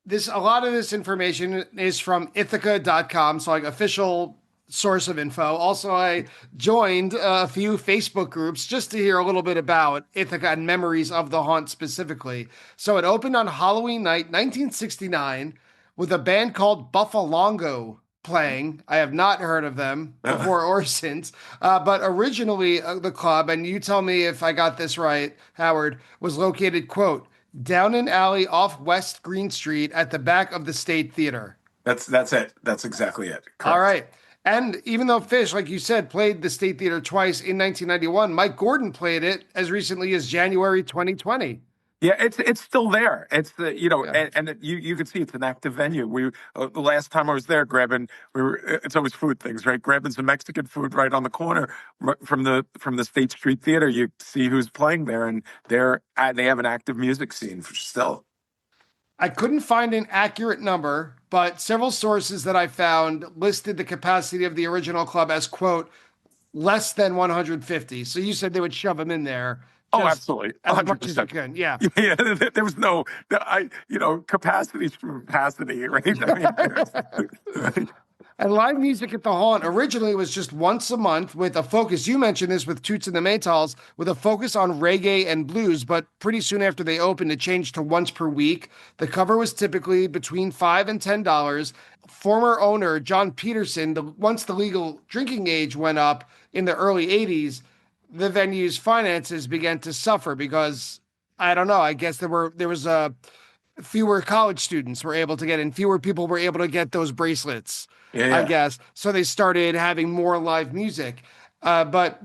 A lot of this information is from Ithaca.com, so like official source of info. Also, I joined a few Facebook groups just to hear a little bit about Ithaca and memories of the haunt specifically. So it opened on Halloween night, 1969, with a band called Buffalongo playing. I have not heard of them before or since, but originally the club, and you tell me if I got this right, Howard, was located, quote, down an alley off West Green Street at the back of the State Theater. That's it. That's exactly it. Correct. All right. And even though Phish, like you said, played the State Theater twice in 1991, Mike Gordon played it as recently as January 2020. Yeah, it's still there. It's the Yeah. and you can see it's an active venue. We the last time I was there, it's always food things, right? Grabbing some Mexican food right on the corner from the State Street Theater. You see who's playing there, and they have an active music scene still. I couldn't find an accurate number, but several sources that I found listed the capacity of the original club as, quote, less than 150. So you said they would shove them in there. Oh, absolutely. As much as you can. Yeah. Yeah, there was no, capacity is capacity, right? And live music at the Haunt originally was just once a month with a focus. You mentioned this with Toots and the Maytals, with a focus on reggae and blues, but pretty soon after they opened, it changed to once per week. The cover was typically between $5 and $10. Former owner John Peterson, once the legal drinking age went up in the early 80s, the venue's finances began to suffer because, I don't know, I guess there was fewer college students were able to get in, fewer people were able to get those bracelets. Yeah. I guess. So they started having more live music. But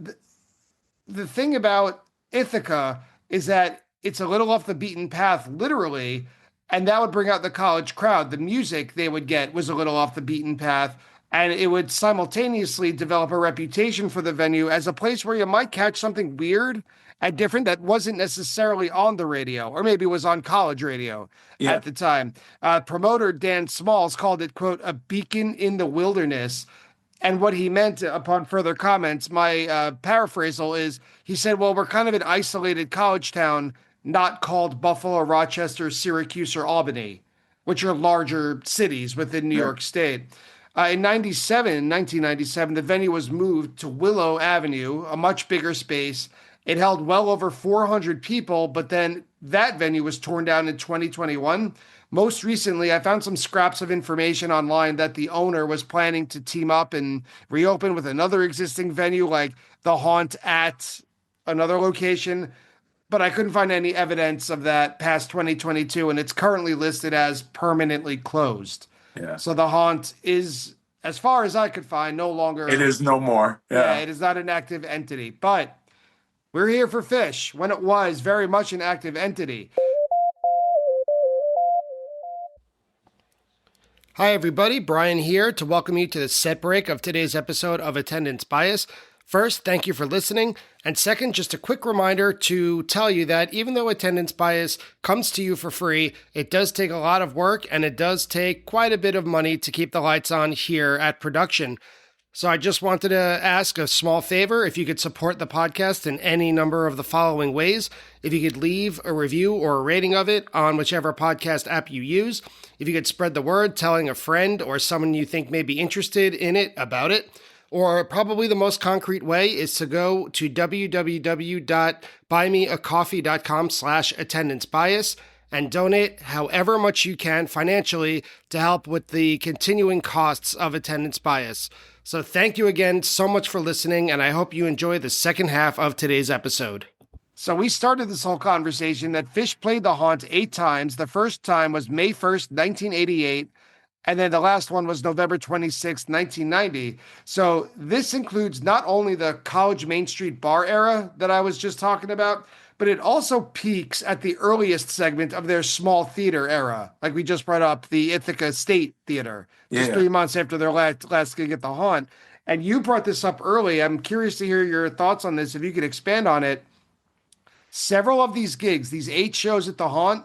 the thing about Ithaca is that it's a little off the beaten path, literally, and that would bring out the college crowd. The music they would get was a little off the beaten path, and it would simultaneously develop a reputation for the venue as a place where you might catch something weird and different that wasn't necessarily on the radio, or maybe was on college radio at the time. Promoter Dan Smalls called it, quote, a beacon in the wilderness. And what he meant upon further comments, my paraphrasal is, he said, well, we're kind of an isolated college town, not called Buffalo, Rochester, Syracuse, or Albany, which are larger cities within New York State. In 1997, the venue was moved to Willow Avenue, a much bigger space. It held well over 400 people, but then that venue was torn down in 2021. Most recently, I found some scraps of information online that the owner was planning to team up and reopen with another existing venue like the Haunt at another location, but I couldn't find any evidence of that past 2022, and it's currently listed as permanently closed. Yeah. So the Haunt is, as far as I could find, no longer... It is no more. Yeah, it is not an active entity, but... we're here for Phish when it was very much an active entity. Hi, everybody. Brian here to welcome you to the set break of today's episode of Attendance Bias. First, thank you for listening. And second, just a quick reminder to tell you that even though Attendance Bias comes to you for free, it does take a lot of work and it does take quite a bit of money to keep the lights on here at production. So I just wanted to ask a small favor if you could support the podcast in any number of the following ways. If you could leave a review or a rating of it on whichever podcast app you use. If you could spread the word, telling a friend or someone you think may be interested in it about it. Or probably the most concrete way is to go to www.buymeacoffee.com/attendancebias and donate however much you can financially to help with the continuing costs of Attendance Bias. So thank you again so much for listening, and I hope you enjoy the second half of today's episode. So we started this whole conversation that Phish played the Haunt 8 times. The first time was May 1st, 1988, and then the last one was November 26th, 1990. So this includes not only the College Main Street bar era that I was just talking about, but it also peaks at the earliest segment of their small theater era. Like we just brought up the Ithaca State Theater, just 3 months after their last gig at the Haunt. And you brought this up early. I'm curious to hear your thoughts on this, if you could expand on it. Several of these gigs, these 8 shows at the Haunt,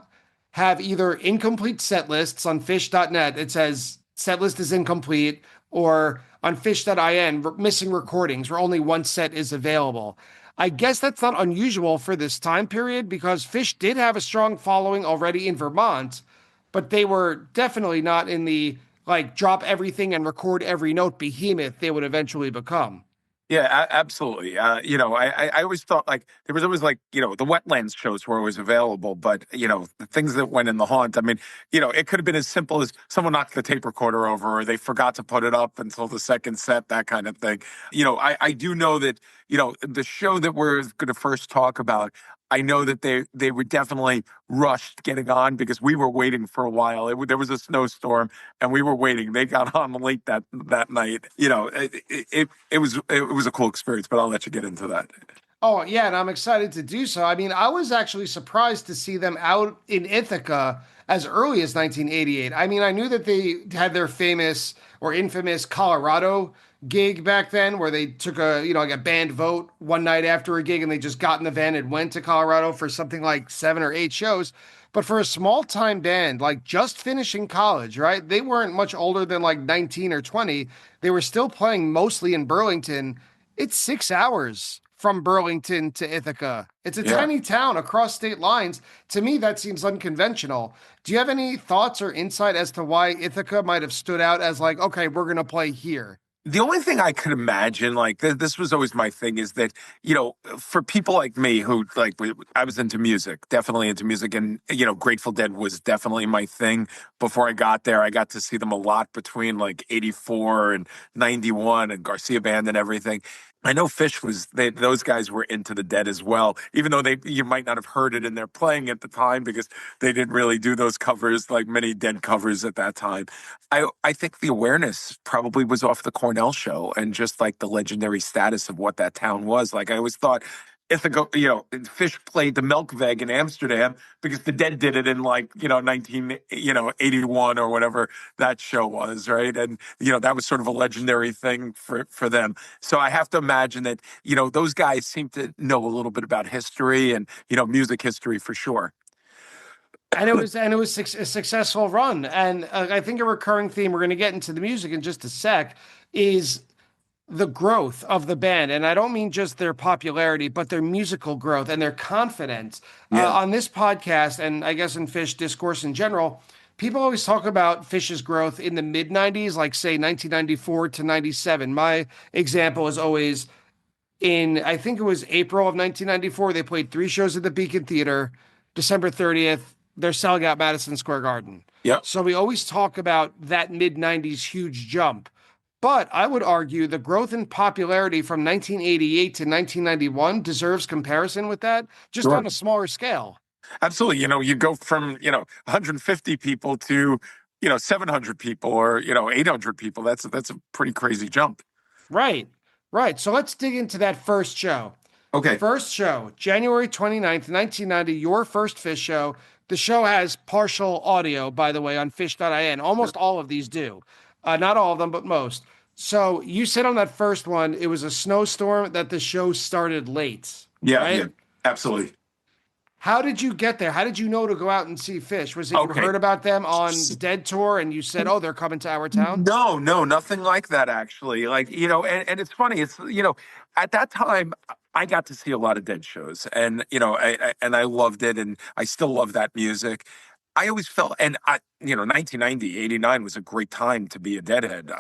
have either incomplete set lists on Phish.net. It says set list is incomplete, or on Phish.in, missing recordings where only one set is available. I guess that's not unusual for this time period because Phish did have a strong following already in Vermont, but they were definitely not in the drop everything and record every note behemoth they would eventually become. Yeah, absolutely. I always thought there was always the wetlands shows were always available, but the things that went in the Haunt, I mean, it could have been as simple as someone knocked the tape recorder over or they forgot to put it up until the second set, that kind of thing. I do know that, the show that we're going to first talk about, I know that they were definitely rushed getting on because we were waiting for a while. There was a snowstorm and we were waiting. They got on late that night. It was a cool experience, but I'll let you get into that. Oh, yeah, and I'm excited to do so. I mean, I was actually surprised to see them out in Ithaca as early as 1988. I mean, I knew that they had their famous or infamous Colorado gig back then where they took a band vote one night after a gig and they just got in the van and went to Colorado for something like 7 or 8 shows. But for a small time band, just finishing college, right? They weren't much older than 19 or 20. They were still playing mostly in Burlington. It's 6 hours from Burlington to Ithaca. It's a tiny town across state lines. To me, that seems unconventional. Do you have any thoughts or insight as to why Ithaca might have stood out as okay, we're going to play here? The only thing I could imagine, this was always my thing, is that, for people like me who, I was into music, definitely into music, and, Grateful Dead was definitely my thing. Before I got there, I got to see them a lot between 84 and 91 and Garcia Band and everything. I know Phish those guys were into the Dead as well, even though you might not have heard it in their playing at the time because they didn't really do those covers, like many Dead covers at that time. I think the awareness probably was off the Cornell show and just the legendary status of what that town was. I always thought Ithaca, Phish played the Melkweg in Amsterdam because the Dead did it in 1981 or whatever that show was, right? And that was sort of a legendary thing for them. So I have to imagine that those guys seem to know a little bit about history and music history for sure. And it was a successful run. And I think a recurring theme, we're going to get into the music in just a sec, is the growth of the band. And I don't mean just their popularity, but their musical growth and their confidence. On this podcast, and I guess in Phish discourse in general, people always talk about Phish's growth in the mid-90s, say 1994 to 97. My example is always I think it was April of 1994, they played 3 shows at the Beacon Theater. December 30th, they're selling out Madison Square Garden. Yep. So we always talk about that mid-90s huge jump. But I would argue the growth in popularity from 1988 to 1991 deserves comparison with that, just on a smaller scale. Absolutely. You go from, 150 people to, 700 people or, 800 people. That's a pretty crazy jump. Right. So let's dig into that first show. Okay. First show, January 29th, 1990, your first Phish show, The show has partial audio, by the way, on Phish.in. Almost all of these do. Not all of them, but most. So you said on that first one, it was a snowstorm that the show started late, Yeah, right? yeah, absolutely. How did you get there? How did you know to go out and see Phish? Was it you Okay. heard about them on Dead Tour and you said, oh, they're coming to our town? No, no, nothing like that actually. Like, and it's funny, at that time I got to see a lot of Dead shows and I loved it and I still love that music. I always felt, and 1990, 89 was a great time to be a Deadhead.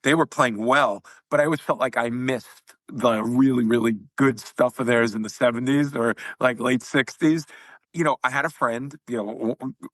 They were playing well, but I always felt like I missed the really, really good stuff of theirs in the 70s or like late 60s. I had a friend,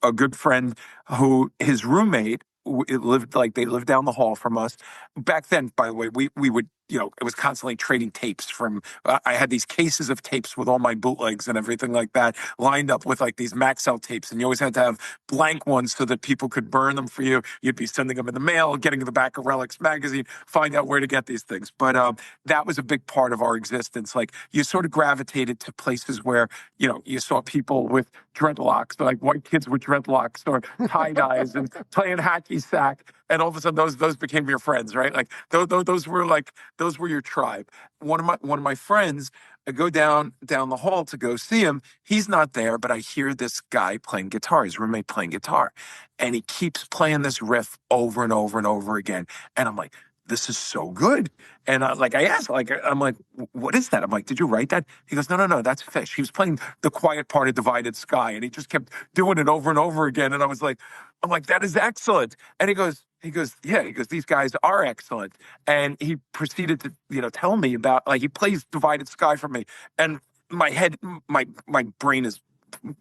a good friend who his roommate they lived down the hall from us. Back then, by the way, we would, it was constantly trading tapes from, I had these cases of tapes with all my bootlegs and everything like that lined up with like these Maxell tapes. And you always had to have blank ones so that people could burn them for you. You'd be sending them in the mail, getting in the back of Relics magazine, find out where to get these things. But that was a big part of our existence. Like you sort of gravitated to places where, you saw people with dreadlocks, like white kids with dreadlocks or tie-dyes and playing hacky sack. And all of a sudden, those became your friends, right? Like those were your tribe. One of my friends, I go down the hall to go see him. He's not there, but I hear this guy playing guitar, his roommate playing guitar, and he keeps playing this riff over and over and over again. And I'm like, this is so good. And I asked, I'm like, what is that? I'm like, did you write that? He goes, no, that's Phish. He was playing The Quiet Part of Divided Sky, and he just kept doing it over and over again. And I'm like, that is excellent. And he goes, yeah, these guys are excellent. And he proceeded to, tell me about, he plays Divided Sky for me. And my head, my brain is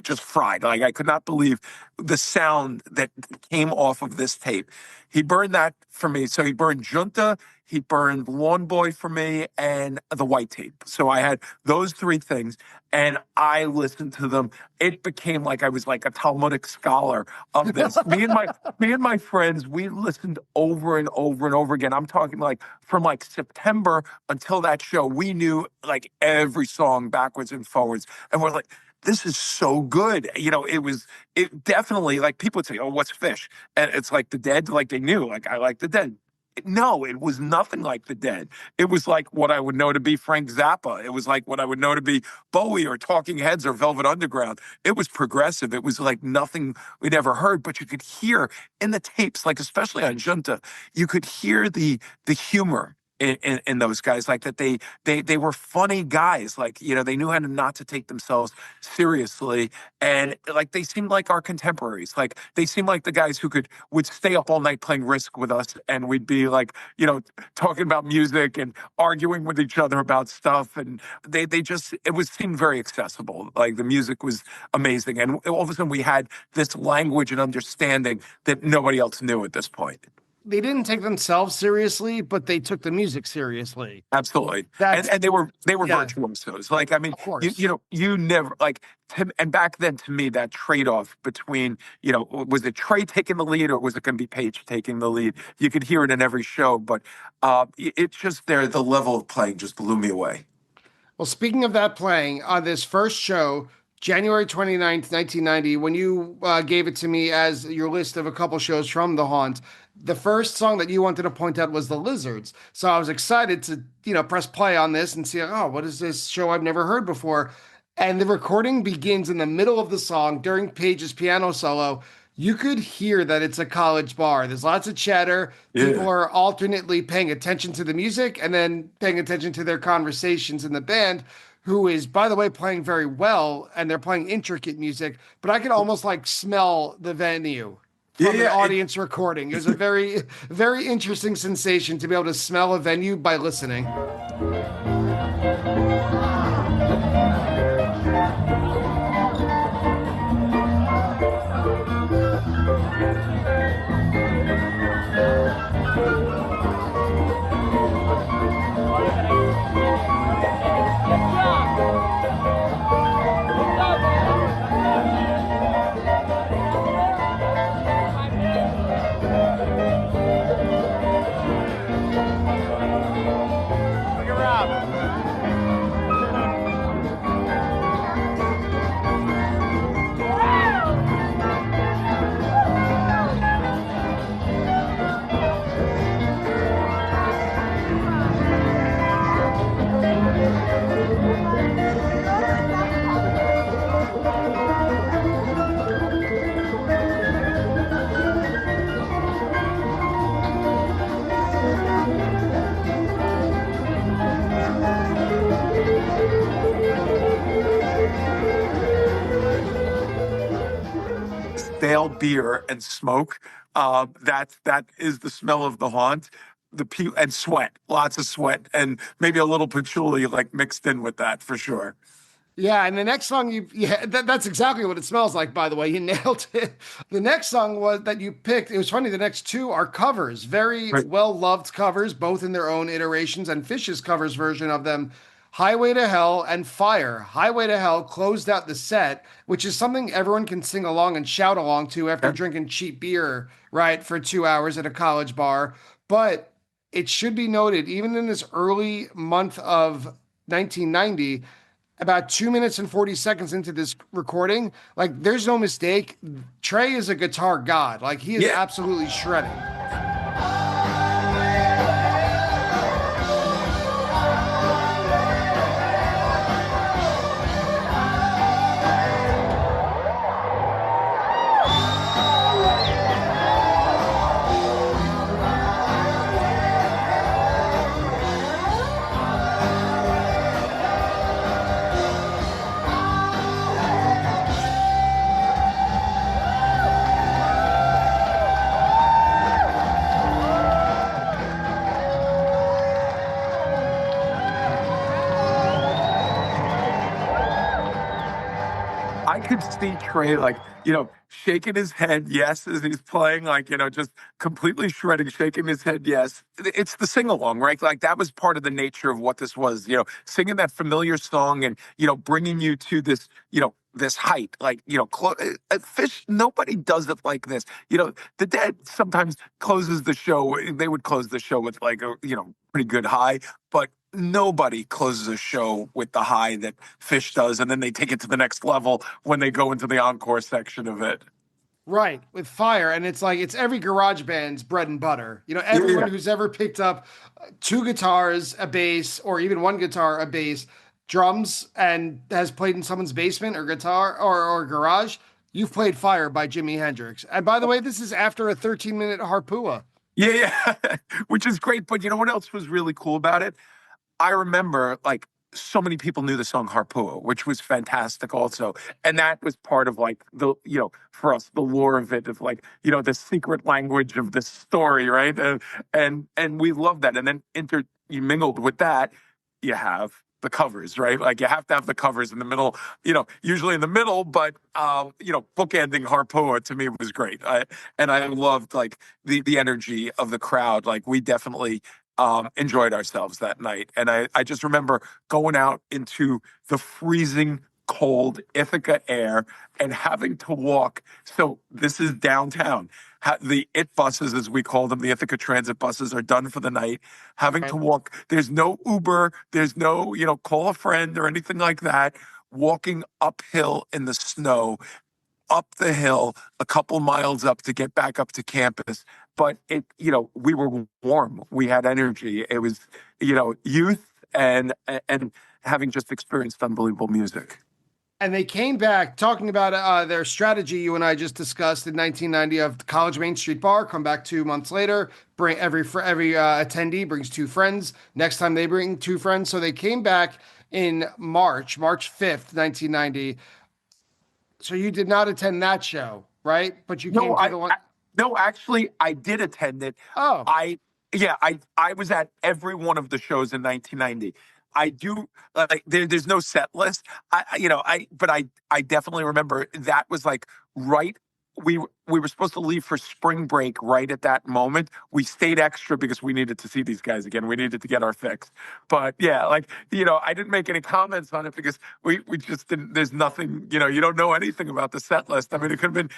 just fried. Like I could not believe the sound that came off of this tape. He burned that for me. So he burned Junta, he burned Lawn Boy for me, and the white tape. So I had those three things, and I listened to them. It became like I was like a Talmudic scholar of this. me and my friends, we listened over and over and over again. I'm talking like from like September until that show, we knew like every song backwards and forwards, and we're like, this is so good. It definitely, like people would say, oh, what's Phish? And it's like the Dead, like they knew, like I like the Dead. No, it was nothing like the Dead. It was like what I would know to be Frank Zappa. It was like what I would know to be Bowie or Talking Heads or Velvet Underground. It was progressive. It was like nothing we'd ever heard, but you could hear in the tapes, like especially on Junta, you could hear the humor in those guys, like that they were funny guys, like they knew how to not to take themselves seriously, and like they seemed like our contemporaries, like they seemed like the guys who would stay up all night playing Risk with us, and we'd be like talking about music and arguing with each other about stuff, and seemed very accessible. Like the music was amazing, and all of a sudden we had this language and understanding that nobody else knew at this point. They didn't take themselves seriously, but they took the music seriously. Absolutely. And they were virtuosos. Like, I mean, you never like, and back then to me, that trade-off between, was it Trey taking the lead or was it going to be Page taking the lead? You could hear it in every show, but it's just the level of playing just blew me away. Well, speaking of that playing, on this first show, January 29th, 1990, when you gave it to me as your list of a couple shows from The Haunt, the first song that you wanted to point out was The Lizards. So I was excited to, press play on this and see, oh, what is this show I've never heard before? And the recording begins in the middle of the song during Page's piano solo. You could hear that it's a college bar. There's lots of chatter. Yeah. People are alternately paying attention to the music and then paying attention to their conversations in the band, who is, by the way, playing very well, and they're playing intricate music, but I could almost smell the venue from the audience recording. It was a very, very interesting sensation to be able to smell a venue by listening. smell beer and smoke. That is the smell of the haunt. And sweat, lots of sweat, and maybe a little patchouli like mixed in with that for sure. Yeah, and the next song that's exactly what it smells like, by the way. You nailed it. The next song was that you picked. It was funny, the next two are covers, very Right. well-loved covers, both in their own iterations, and Phish's covers version of them, Highway to Hell and Fire. Highway to Hell closed out the set, which is something everyone can sing along and shout along to after Yeah. drinking cheap beer, right, for 2 hours at a college bar. But it should be noted, even in this early month of 1990, about 2 minutes and 40 seconds into this recording, like there's no mistake. Trey is a guitar god. Like he is Yeah. absolutely shredding. I could see Trey like, shaking his head yes as he's playing, like, just completely shredding, shaking his head yes. It's the sing along, right? Like that was part of the nature of what this was, singing that familiar song and, bringing you to this, this height, like, Phish, nobody does it like this. The Dead sometimes closes the show. They would close the show with like a, pretty good high, but nobody closes a show with the high that Phish does, and then they take it to the next level when they go into the encore section of it. Right, with Fire. And it's like, it's every garage band's bread and butter. Yeah, Everyone yeah. who's ever picked up two guitars, a bass, or even one guitar, a bass, drums, and has played in someone's basement or guitar or garage, you've played Fire by Jimi Hendrix. And by the way, this is after a 13-minute harpua. Yeah, yeah. Which is great. But you know what else was really cool about it? I remember like so many people knew the song Harpua, which was fantastic also. And that was part of like for us, the lore of it, of like, the secret language of this story, right? And we love that. And then you mingled with that, you have the covers, right? Like you have to have the covers in the middle, usually in the middle, but bookending Harpua to me was great. And I loved like the energy of the crowd. Like we definitely enjoyed ourselves that night. And I just remember going out into the freezing cold Ithaca air and having to walk. So this is downtown. The IT buses, as we call them, the Ithaca transit buses, are done for the night. Having to walk, there's no Uber, there's no, call a friend or anything like that. Walking uphill in the snow, up the hill, a couple miles up to get back up to campus. But we were warm. We had energy. It was, youth and having just experienced unbelievable music. And they came back talking about their strategy you and I just discussed in 1990 of the College Main Street Bar. Come back 2 months later, bring every attendee brings two friends. Next time they bring two friends. So they came back in March 5th, 1990. So you did not attend that show, right? But you came to the one. No, actually, I did attend it. Oh, I was at every one of the shows in 1990. I do like there's no set list. But I definitely remember that was like right. We were supposed to leave for spring break right at that moment. We stayed extra because we needed to see these guys again. We needed to get our fix. But yeah, like I didn't make any comments on it because we just didn't. There's nothing. You don't know anything about the set list. I mean, it could have been.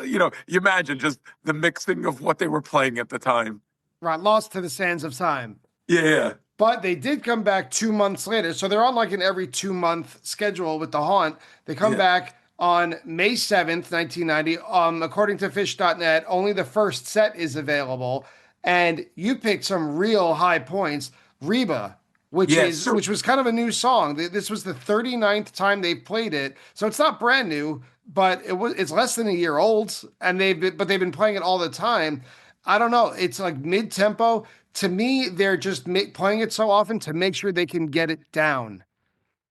You imagine just the mixing of what they were playing at the time. right. Lost to the sands of time. Yeah. But they did come back 2 months later. So they're on like an every 2 month schedule with the Haunt. They come back on May 7th, 1990. According to Phish.net, only the first set is available. And you picked some real high points. Reba, which was kind of a new song. This was the 39th time they played it. So it's not brand new, but it's less than a year old. And they've been playing it all the time. I don't know. It's like mid-tempo. To me, they're just playing it so often to make sure they can get it down.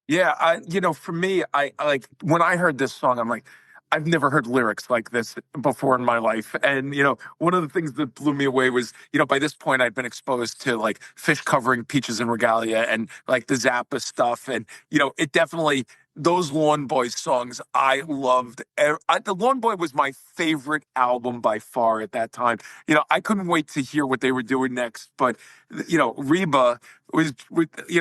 Yeah, for me, I like when I heard this song, I'm like, I've never heard lyrics like this before in my life. And, one of the things that blew me away was, by this point I'd been exposed to like Phish covering Peaches and Regalia and like the Zappa stuff. And, it definitely, those Lawn Boy songs I loved. The Lawn Boy was my favorite album by far at that time. I couldn't wait to hear what they were doing next. But, Reba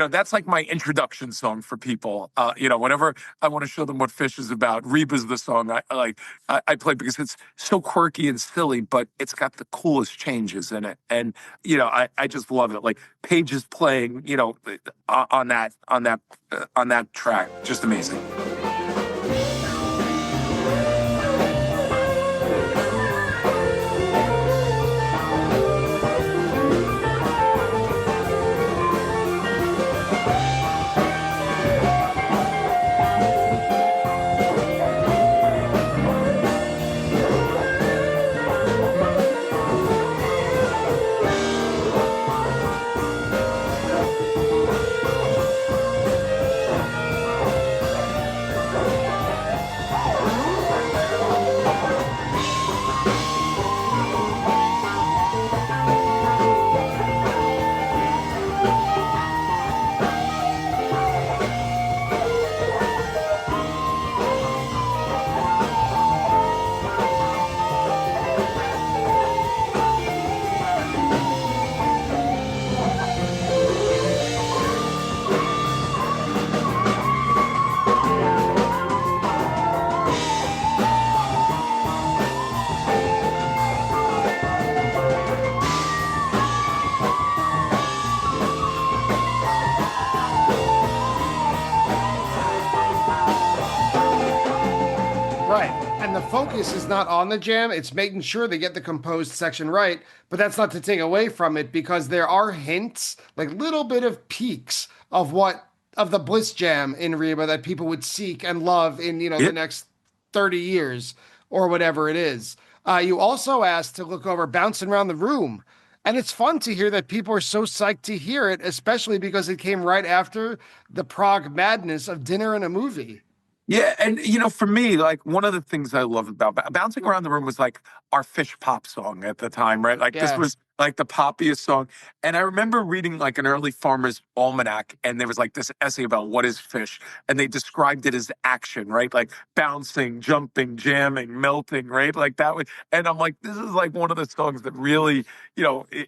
that's like my introduction song for people. Whenever I want to show them what Phish is about, Reba's the song I like. I play because it's so quirky and silly, but it's got the coolest changes in it, and I just love it. Like Page is playing, on that track, just amazing. Right. And the focus is not on the jam, it's making sure they get the composed section right. But that's not to take away from it, because there are hints, like little bit of peaks of the Bliss jam in Reba that people would seek and love in, the next 30 years or whatever it is. You also asked to look over Bouncing Around the Room. And it's fun to hear that people are so psyched to hear it, especially because it came right after the prog madness of Dinner and a Movie. Yeah, and for me, like one of the things I love about Bouncing Around the Room was like our Phish pop song at the time, right? Like this Yeah. was like the poppiest song. And I remember reading like an early Farmer's Almanac, and there was like this essay about what is Phish, and they described it as action, right? Like bouncing, jumping, jamming, melting, right? Like that was, and I'm like, this is like one of the songs that really,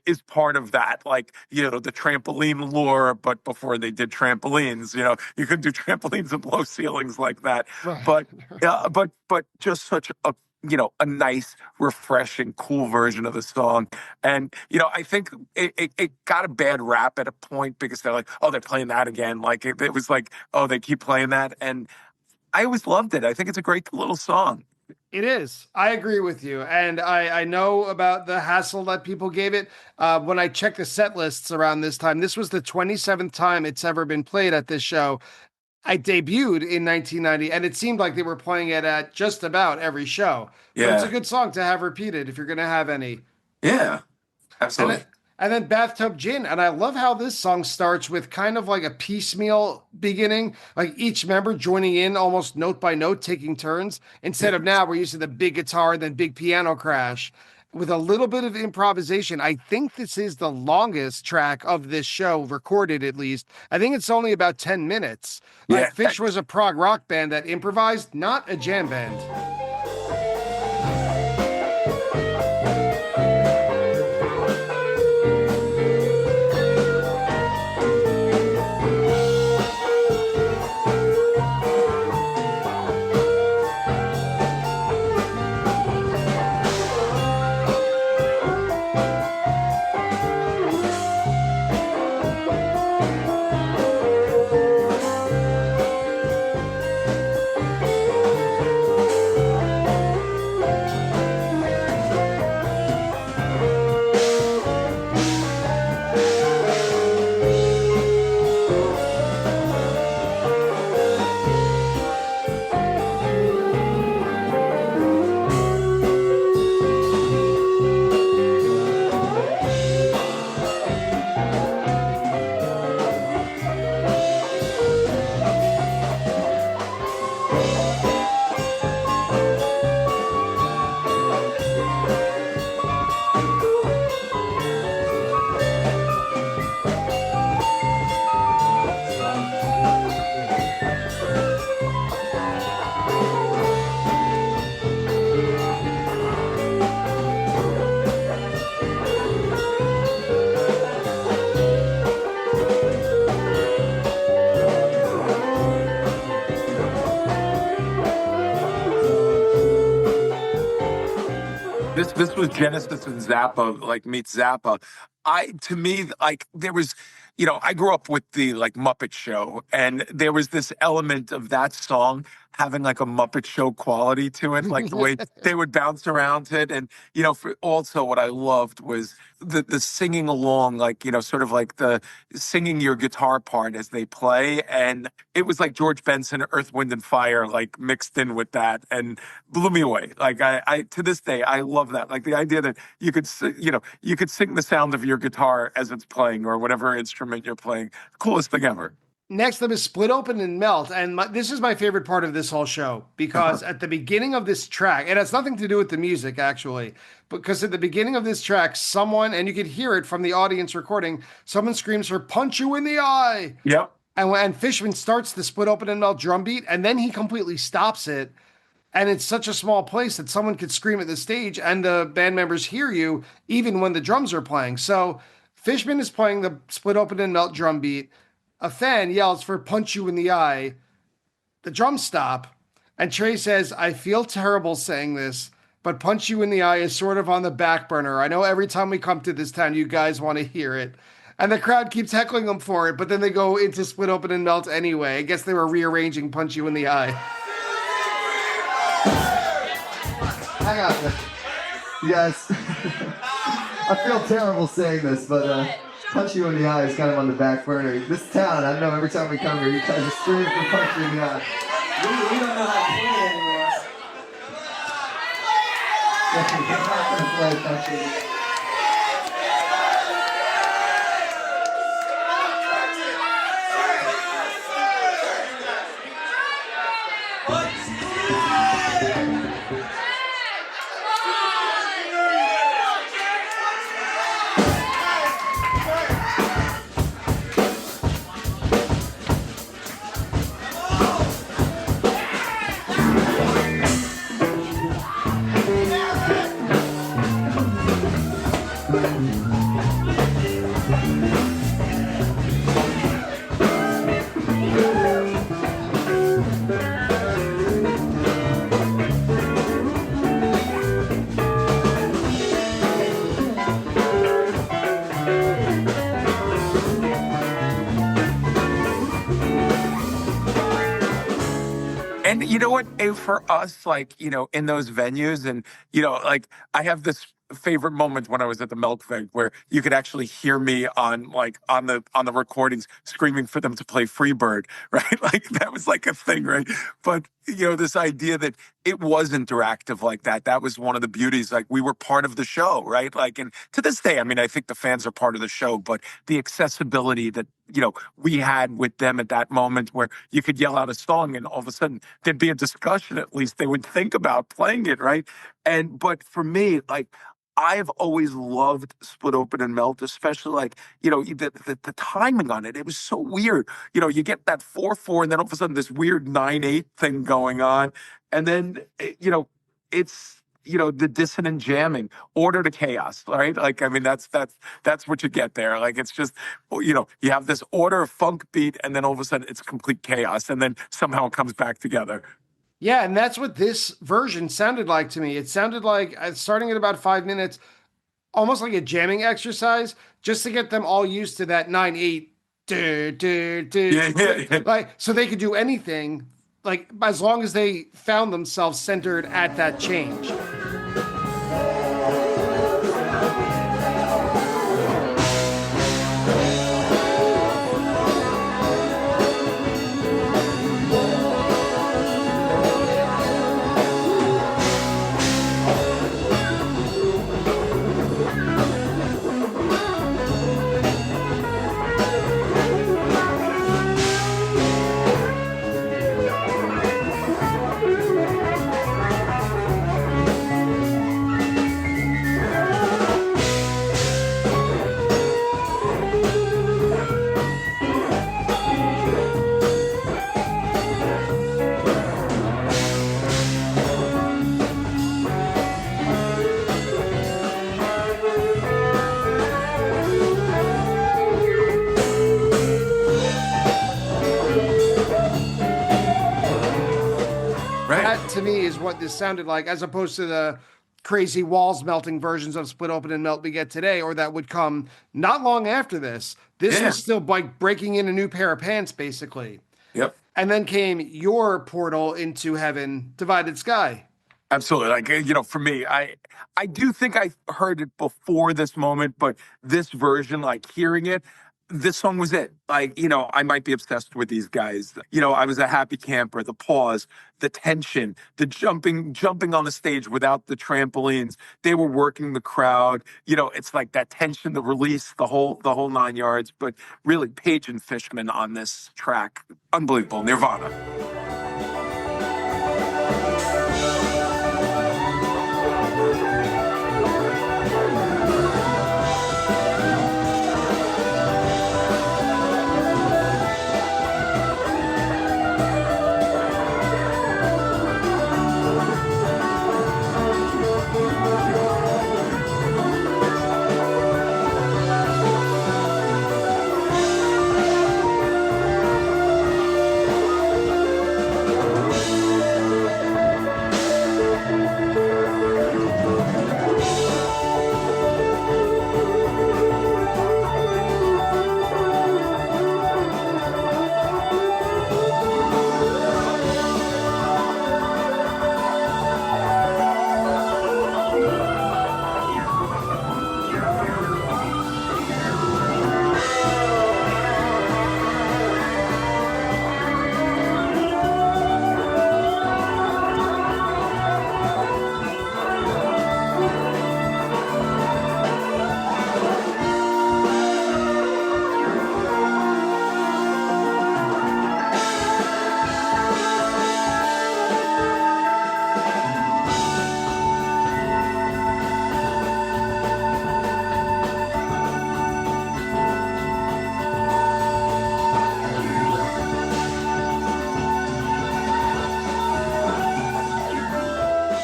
is part of that, like, the trampoline lore, but before they did trampolines, you couldn't do trampolines and low ceilings like that. Right. But just such a nice, refreshing, cool version of the song. And, I think it got a bad rap at a point because they're like, oh, they're playing that again. Like it was like, oh, they keep playing that. And I always loved it. I think it's a great little song. It is. I agree with you. And I know about the hassle that people gave it. When I checked the set lists around this time, this was the 27th time it's ever been played at this show. I debuted in 1990, and it seemed like they were playing it at just about every show. But it's a good song to have repeated if you're going to have any. Yeah, absolutely. And then Bathtub Gin. And I love how this song starts with kind of like a piecemeal beginning, like each member joining in almost note by note, taking turns. Instead of now, we're used to the big guitar, then big piano crash. With a little bit of improvisation. I think this is the longest track of this show, recorded at least. I think it's only about 10 minutes. Like Phish was a prog rock band that improvised, not a jam band. this was Genesis and Zappa, like meets Zappa. To me, like there was, I grew up with the like Muppet Show, and there was this element of that song having like a Muppet Show quality to it, like the way they would bounce around to it. And, also what I loved was the singing along, like, sort of like the singing your guitar part as they play. And it was like George Benson, Earth, Wind and Fire, like mixed in with that, and blew me away. Like I to this day, I love that. Like the idea that you could, you could sing the sound of your guitar as it's playing or whatever instrument you're playing. Coolest thing ever. Next up is Split Open and Melt. And this is my favorite part of this whole show because at the beginning of this track, it has nothing to do with the music actually, because at the beginning of this track, someone, and you could hear it from the audience recording, someone screams for "Punch You in the Eye." Yep. And Fishman starts the Split Open and Melt drum beat, and then he completely stops it. And it's such a small place that someone could scream at the stage and the band members hear you even when the drums are playing. So Fishman is playing the Split Open and Melt drum beat. A fan yells for "Punch You in the Eye." The drums stop, and Trey says, "I feel terrible saying this, but Punch You in the Eye is sort of on the back burner. I know every time we come to this town, you guys want to hear it." And the crowd keeps heckling them for it, but then they go into Split Open and Melt anyway. I guess they were rearranging Punch You in the Eye. Hang on. You guys, I feel terrible saying this, but Punch You in the Eye is kind of on the back burner. This town, I don't know, every time we come here, you guys are screaming for Punch You in the Eye. We don't know how to play anymore. We're not going to play Punch You in the Eye. And you know what? For us, like, in those venues, and, like, I have this favorite moment when I was at the Milk Fig where you could actually hear me on the recordings screaming for them to play Freebird, right? Like that was like a thing, right? But this idea that it was interactive like that, that was one of the beauties. Like we were part of the show, right? Like, and to this day, I mean, I think the fans are part of the show, but the accessibility that we had with them at that moment where you could yell out a song and all of a sudden there'd be a discussion, at least they would think about playing it, right? But for me, like, I've always loved Split Open and Melt, especially like, the timing on it. It was so weird. You get that 4/4 and then all of a sudden this weird 9/8 thing going on. And then, it's, the dissonant jamming, order to chaos, right? Like, I mean, that's what you get there. Like, it's just, you have this order of funk beat and then all of a sudden it's complete chaos. And then somehow it comes back together. Yeah, and that's what this version sounded like to me. It sounded like, starting at about 5 minutes, almost like a jamming exercise, just to get them all used to that 9/8. Yeah. Like, so they could do anything, like, as long as they found themselves centered at that change. To me is what this sounded like, as opposed to the crazy walls melting versions of Split Open and Melt we get today, or that would come not long after this. This Yeah. was still like breaking in a new pair of pants, basically. Yep. And then came your portal into heaven, Divided Sky. Absolutely. Like, for me, I do think I heard it before this moment, but this version, like hearing it, this song was it. Like, I might be obsessed with these guys. I was a happy camper, the pause, the tension, the jumping on the stage without the trampolines. They were working the crowd. It's like that tension, the release, the whole 9 yards. But really, Page and Fishman on this track, unbelievable. Nirvana.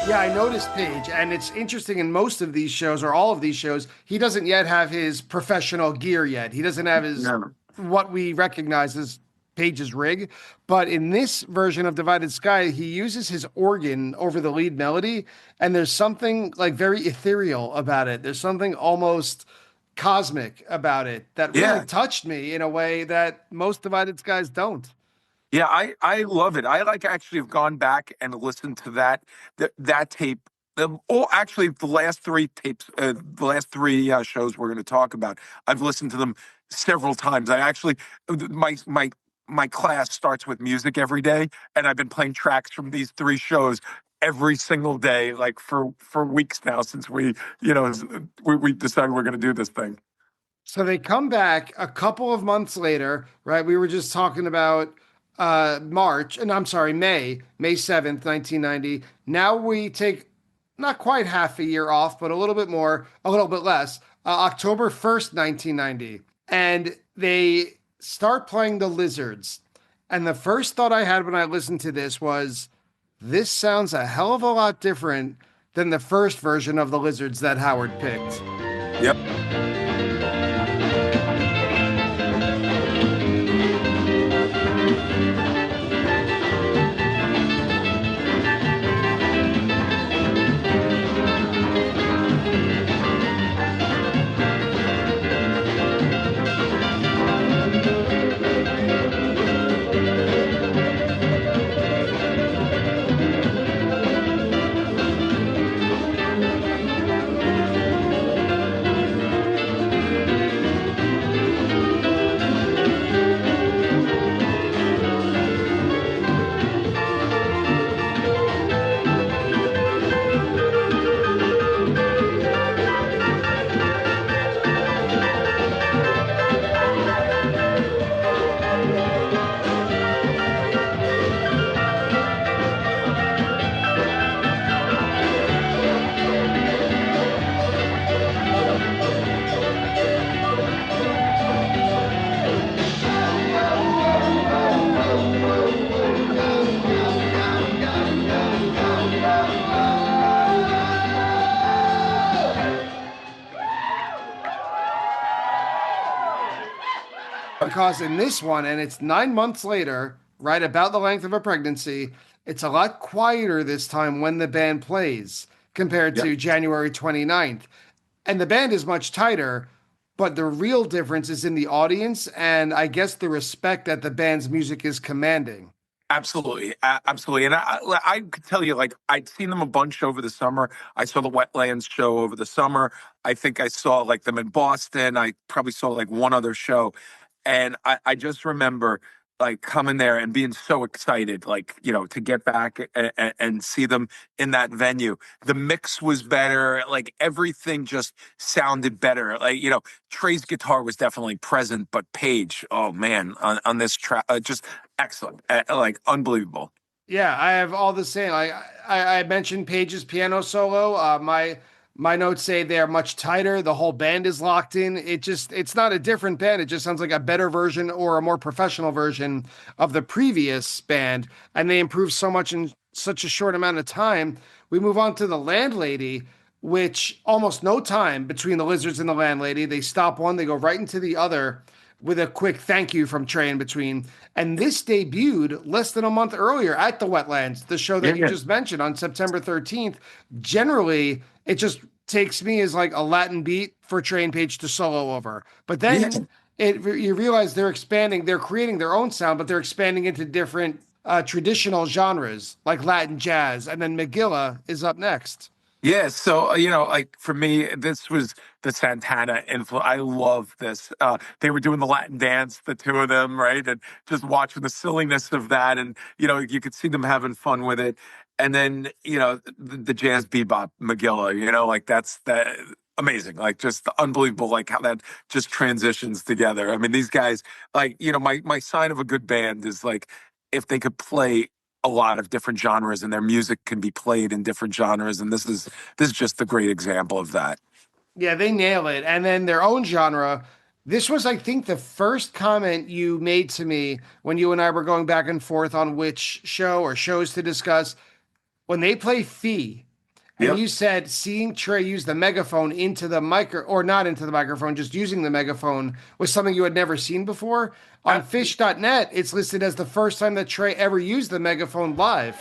Yeah, I noticed Page, and it's interesting in most of these shows, or all of these shows, he doesn't yet have his professional gear yet. He doesn't have his what we recognize as Page's rig. But in this version of Divided Sky, he uses his organ over the lead melody, and there's something like very ethereal about it. There's something almost cosmic about it that really touched me in a way that most Divided Skies don't. Yeah, I love it. I actually have gone back and listened to that tape. Actually, the last three tapes, the last three shows we're going to talk about, I've listened to them several times. I actually, my class starts with music every day, and I've been playing tracks from these three shows every single day, like for weeks now, since we decided we're going to do this thing. So they come back a couple of months later, right? We were just talking about May 7th, 1990. Now we take not quite half a year off, but a little bit more, a little bit less, October 1st, 1990. And they start playing the Lizards. And the first thought I had when I listened to this was, this sounds a hell of a lot different than the first version of the Lizards that Howard picked. Yep. Because in this one, and it's 9 months later, right about the length of a pregnancy, it's a lot quieter this time when the band plays. compared Yep. to January 29th. And the band is much tighter, but the real difference is in the audience and I guess the respect that the band's music is commanding. Absolutely, absolutely, and I could tell you, like I'd seen them a bunch over the summer. I saw the Wetlands show over the summer. I think I saw like them in Boston. I probably saw like one other show, and I just remember like coming there and being so excited, like to get back and see them in that venue. The mix was better, like everything just sounded better. Like Trey's guitar was definitely present, but Page, oh man, on this track, just excellent, like unbelievable. Yeah, I have all the same. I mentioned Page's piano solo. My notes say they are much tighter. The whole band is locked in. It's not a different band. It just sounds like a better version or a more professional version of the previous band. And they improved so much in such a short amount of time. We move on to the Landlady, which almost no time between the Lizards and the Landlady. They stop one, they go right into the other with a quick thank you from Trey in between. And this debuted less than a month earlier at the Wetlands, the show that you Yeah. just mentioned on September 13th. Generally, it just takes me as like a Latin beat for Trey and Page to solo over. But Yeah. then you realize they're expanding, they're creating their own sound, but they're expanding into different traditional genres like Latin jazz. And then McGilla is up next. Yeah, so like for me, this was the Santana influence. I love this. They were doing the Latin dance, the two of them, right, and just watching the silliness of that, and you could see them having fun with it. And then the jazz bebop Magilla, like that's that amazing, like just unbelievable, like how that just transitions together. I mean, these guys, like my sign of a good band is like if they could play a lot of different genres and their music can be played in different genres, and this is just a great example of that. Yeah, they nail it. And then their own genre. This was, I think, the first comment you made to me when you and I were going back and forth on which show or shows to discuss. When they play Fee, and Yep. you said seeing Trey use the megaphone into the micro, or not into the microphone, just using the megaphone was something you had never seen before. On Uh, Phish.net, it's listed as the first time that Trey ever used the megaphone live.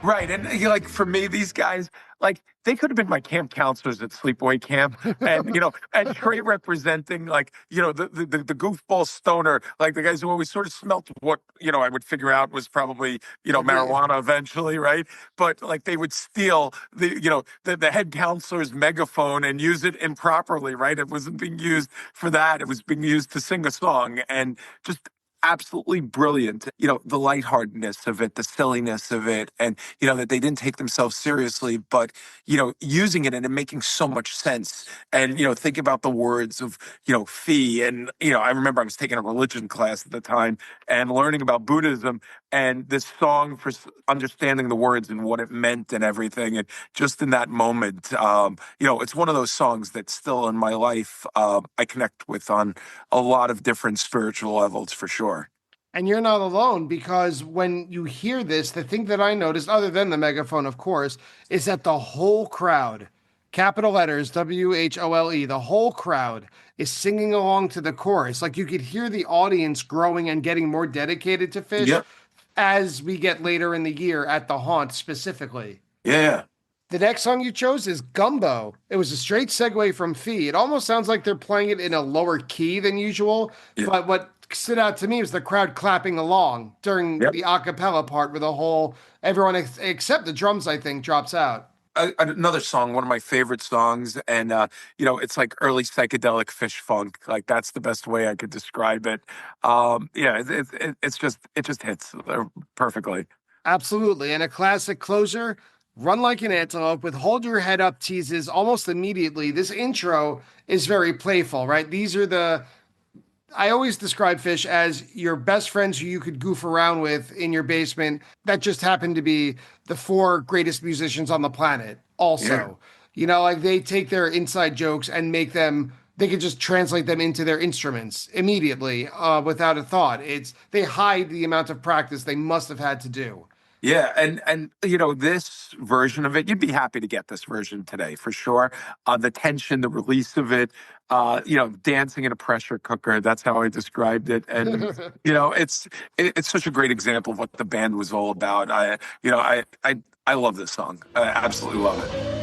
Right. And like for me, these guys, like they could have been my camp counselors at sleepaway camp. And and Trey representing like, the goofball stoner, like the guys who always sort of smelt what, I would figure out was probably, marijuana eventually, right? But like they would steal the head counselor's megaphone and use it improperly, right? It wasn't being used for that. It was being used to sing a song, and just absolutely brilliant. The lightheartedness of it, the silliness of it, and that they didn't take themselves seriously, but using it and it making so much sense. And think about the words of fee, and I remember I was taking a religion class at the time and learning about Buddhism, and this song for understanding the words and what it meant and everything, and just in that moment, it's one of those songs that still in my life I connect with on a lot of different spiritual levels for sure. And you're not alone because when you hear this, the thing that I noticed, other than the megaphone, of course, is that the whole crowd, capital letters, WHOLE, the whole crowd is singing along to the chorus. Like you could hear the audience growing and getting more dedicated to Phish Yep. as we get later in the year at the Haunt specifically. Yeah. The next song you chose is Gumbo. It was a straight segue from Fee. It almost sounds like they're playing it in a lower key than usual, Yeah. but what stood out to me was the crowd clapping along during Yep. the a cappella part where the whole, everyone except the drums, I think, drops out. another song, one of my favorite songs, and it's like early psychedelic Phish funk. Like that's the best way I could describe it. Yeah, it just hits perfectly. Absolutely. And a classic closer, Run Like an Antelope with Hold Your Head Up teases almost immediately. This intro is very playful, right? These are I always describe Phish as your best friends who you could goof around with in your basement that just happen to be the four greatest musicians on the planet. Yeah. Also, like they take their inside jokes and they could just translate them into their instruments immediately without a thought. They hide the amount of practice they must have had to do. Yeah, and this version of it, you'd be happy to get this version today for sure. The tension, the release of it, dancing in a pressure cooker. That's how I described it, and it's such a great example of what the band was all about. I love this song. I absolutely love it.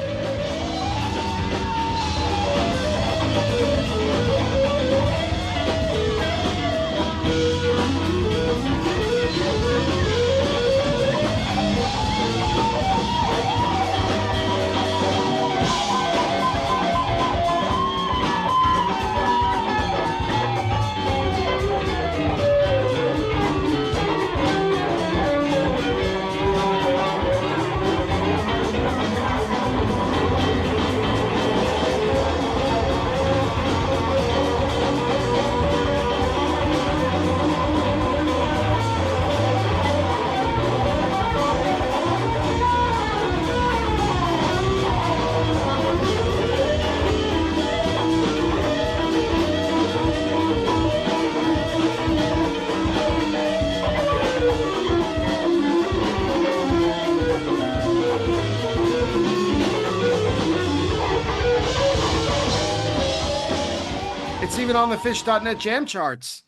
It's even on the Phish.net jam charts.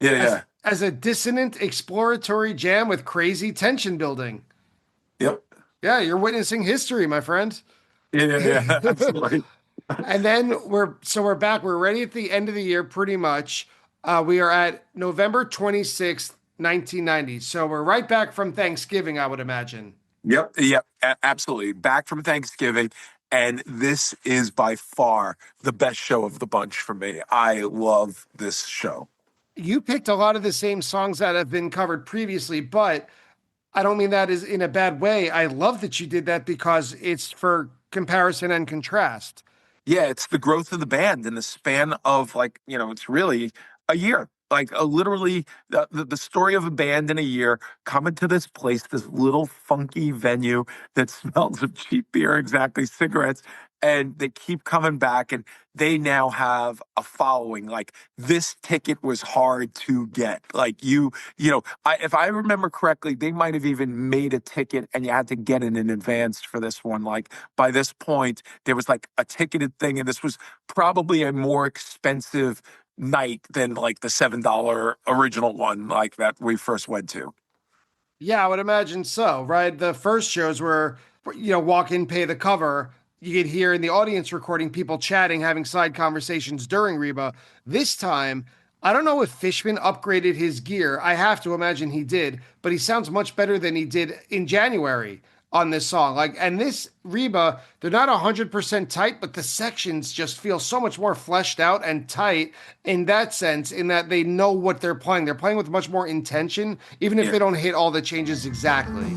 Yeah. As a dissonant exploratory jam with crazy tension building. Yep. Yeah, you're witnessing history, my friend. Yeah. Absolutely. And then we're back. We're ready at the end of the year, pretty much. We are at November 26th, 1990. So we're right back from Thanksgiving, I would imagine. Yep. Absolutely. Back from Thanksgiving. And this is by far the best show of the bunch for me. I love this show. You picked a lot of the same songs that have been covered previously, but I don't mean that as in a bad way. I love that you did that because it's for comparison and contrast. Yeah, it's the growth of the band in the span of it's really a year. Like literally the story of a band in a year coming to this place, this little funky venue that smells of cheap beer, exactly, cigarettes, and they keep coming back and they now have a following. Like this ticket was hard to get. Like if I remember correctly, they might have even made a ticket and you had to get it in advance for this one. Like by this point, there was like a ticketed thing and this was probably a more expensive night than like the $7 original one like that we first went to. Yeah, I would imagine so, right? The first shows were, walk in, pay the cover. You could hear in the audience recording people chatting, having side conversations during Reba. This time, I don't know if Fishman upgraded his gear. I have to imagine he did, but he sounds much better than he did in January on this song. And this Reba, they're not 100% tight, but the sections just feel so much more fleshed out and tight in that sense, in that they know what they're playing. They're playing with much more intention, even if they don't hit all the changes exactly.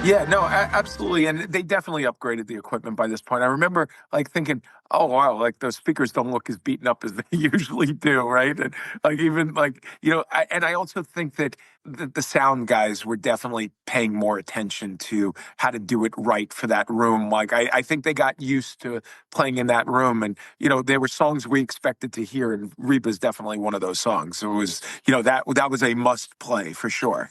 Yeah, no, absolutely. And they definitely upgraded the equipment by this point. I remember like thinking, oh wow, like those speakers don't look as beaten up as they usually do, right? And like even like, and I also think that the sound guys were definitely paying more attention to how to do it right for that room. Like I think they got used to playing in that room, and there were songs we expected to hear, and Reba's definitely one of those songs. So it was, that was a must play for sure.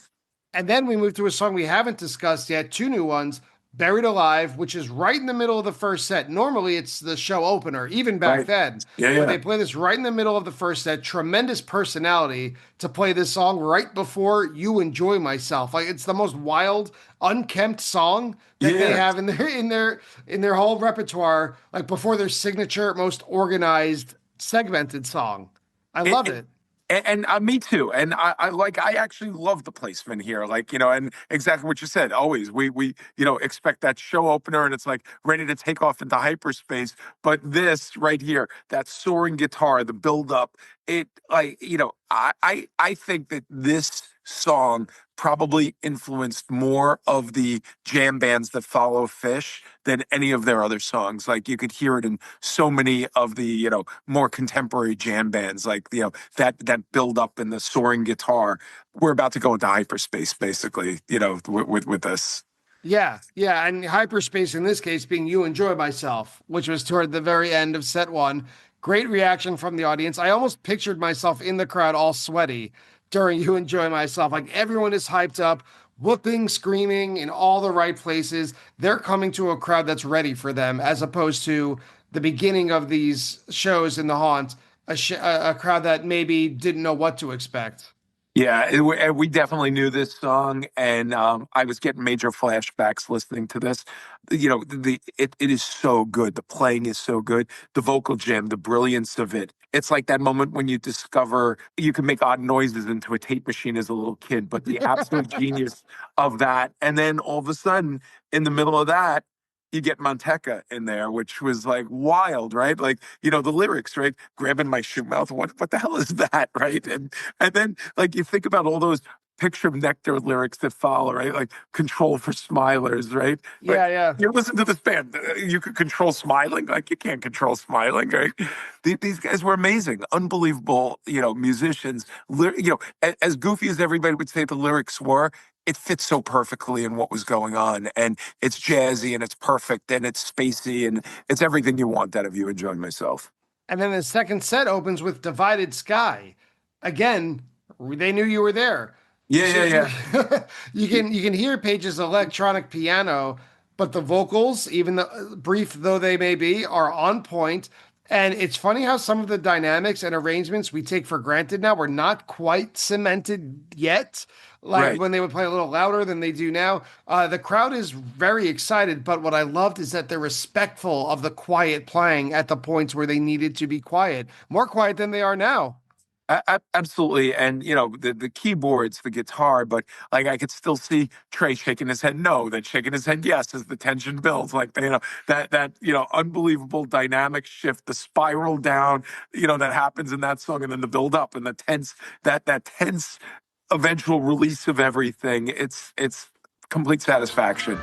And then we move to a song we haven't discussed yet, two new ones. Buried Alive, which is right in the middle of the first set. Normally it's the show opener, even back Right. then. Yeah, But yeah. they play this right in the middle of the first set. Tremendous personality to play this song right before You Enjoy Myself. Like it's the most wild, unkempt song that they Yeah. have in their whole repertoire, like before their signature, most organized, segmented song. I It, love it, it. and me too. And I actually love the placement here. Like, and exactly what you said. Always we expect that show opener and it's like ready to take off into hyperspace. But this right here, that soaring guitar, the build up, it like, I think that this song probably influenced more of the jam bands that follow Fish than any of their other songs. Like you could hear it in so many of the, more contemporary jam bands, like, that build up in the soaring guitar. We're about to go into hyperspace, basically, with this. Yeah, yeah, and hyperspace in this case being You Enjoy Myself, which was toward the very end of set one. Great reaction from the audience. I almost pictured myself in the crowd all sweaty during You Enjoy Myself. Like everyone is hyped up, whooping, screaming in all the right places. They're coming to a crowd that's ready for them, as opposed to the beginning of these shows in the haunt, a crowd that maybe didn't know what to expect. Yeah, we definitely knew this song, and I was getting major flashbacks listening to this. It is so good. The playing is so good. The vocal jam, the brilliance of it. It's like that moment when you discover you can make odd noises into a tape machine as a little kid, but the absolute genius of that. And then all of a sudden, in the middle of that, you get Manteca in there, which was like wild, right? Like, the lyrics, right? Grabbing my shoe mouth. What the hell is that, right? And then like you think about all those picture nectar lyrics that follow, right? Like control for smilers, right? But Yeah, yeah. you listen to this band, you could control smiling, like you can't control smiling, right? These guys were amazing, unbelievable, musicians. As goofy as everybody would say the lyrics were, it fits so perfectly in what was going on, and it's jazzy and it's perfect and it's spacey and it's everything you want out of You Enjoying Myself. And then the second set opens with Divided Sky. Again, they knew you were there. Yeah, So yeah, yeah. you can hear Page's electronic piano, but the vocals, even brief though they may be, are on point. And it's funny how some of the dynamics and arrangements we take for granted now were not quite cemented yet. Like Right. when they would play a little louder than they do now. The crowd is very excited, but what I loved is that they're respectful of the quiet playing at the points where they needed to be quiet, more quiet than they are now. Absolutely, and the keyboards, the guitar, but like I could still see Trey shaking his head no, then shaking his head yes as the tension builds. Like that unbelievable dynamic shift, the spiral down, that happens in that song, and then the build up and the tense that tense eventual release of everything. It's complete satisfaction.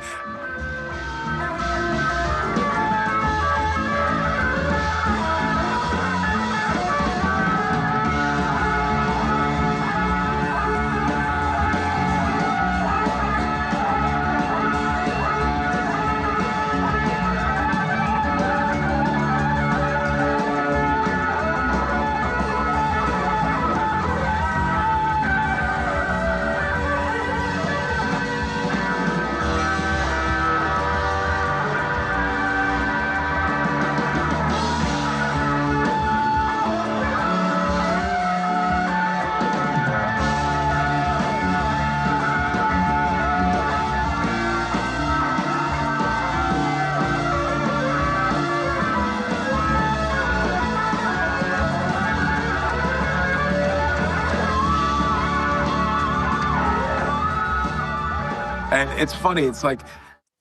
And it's funny, it's like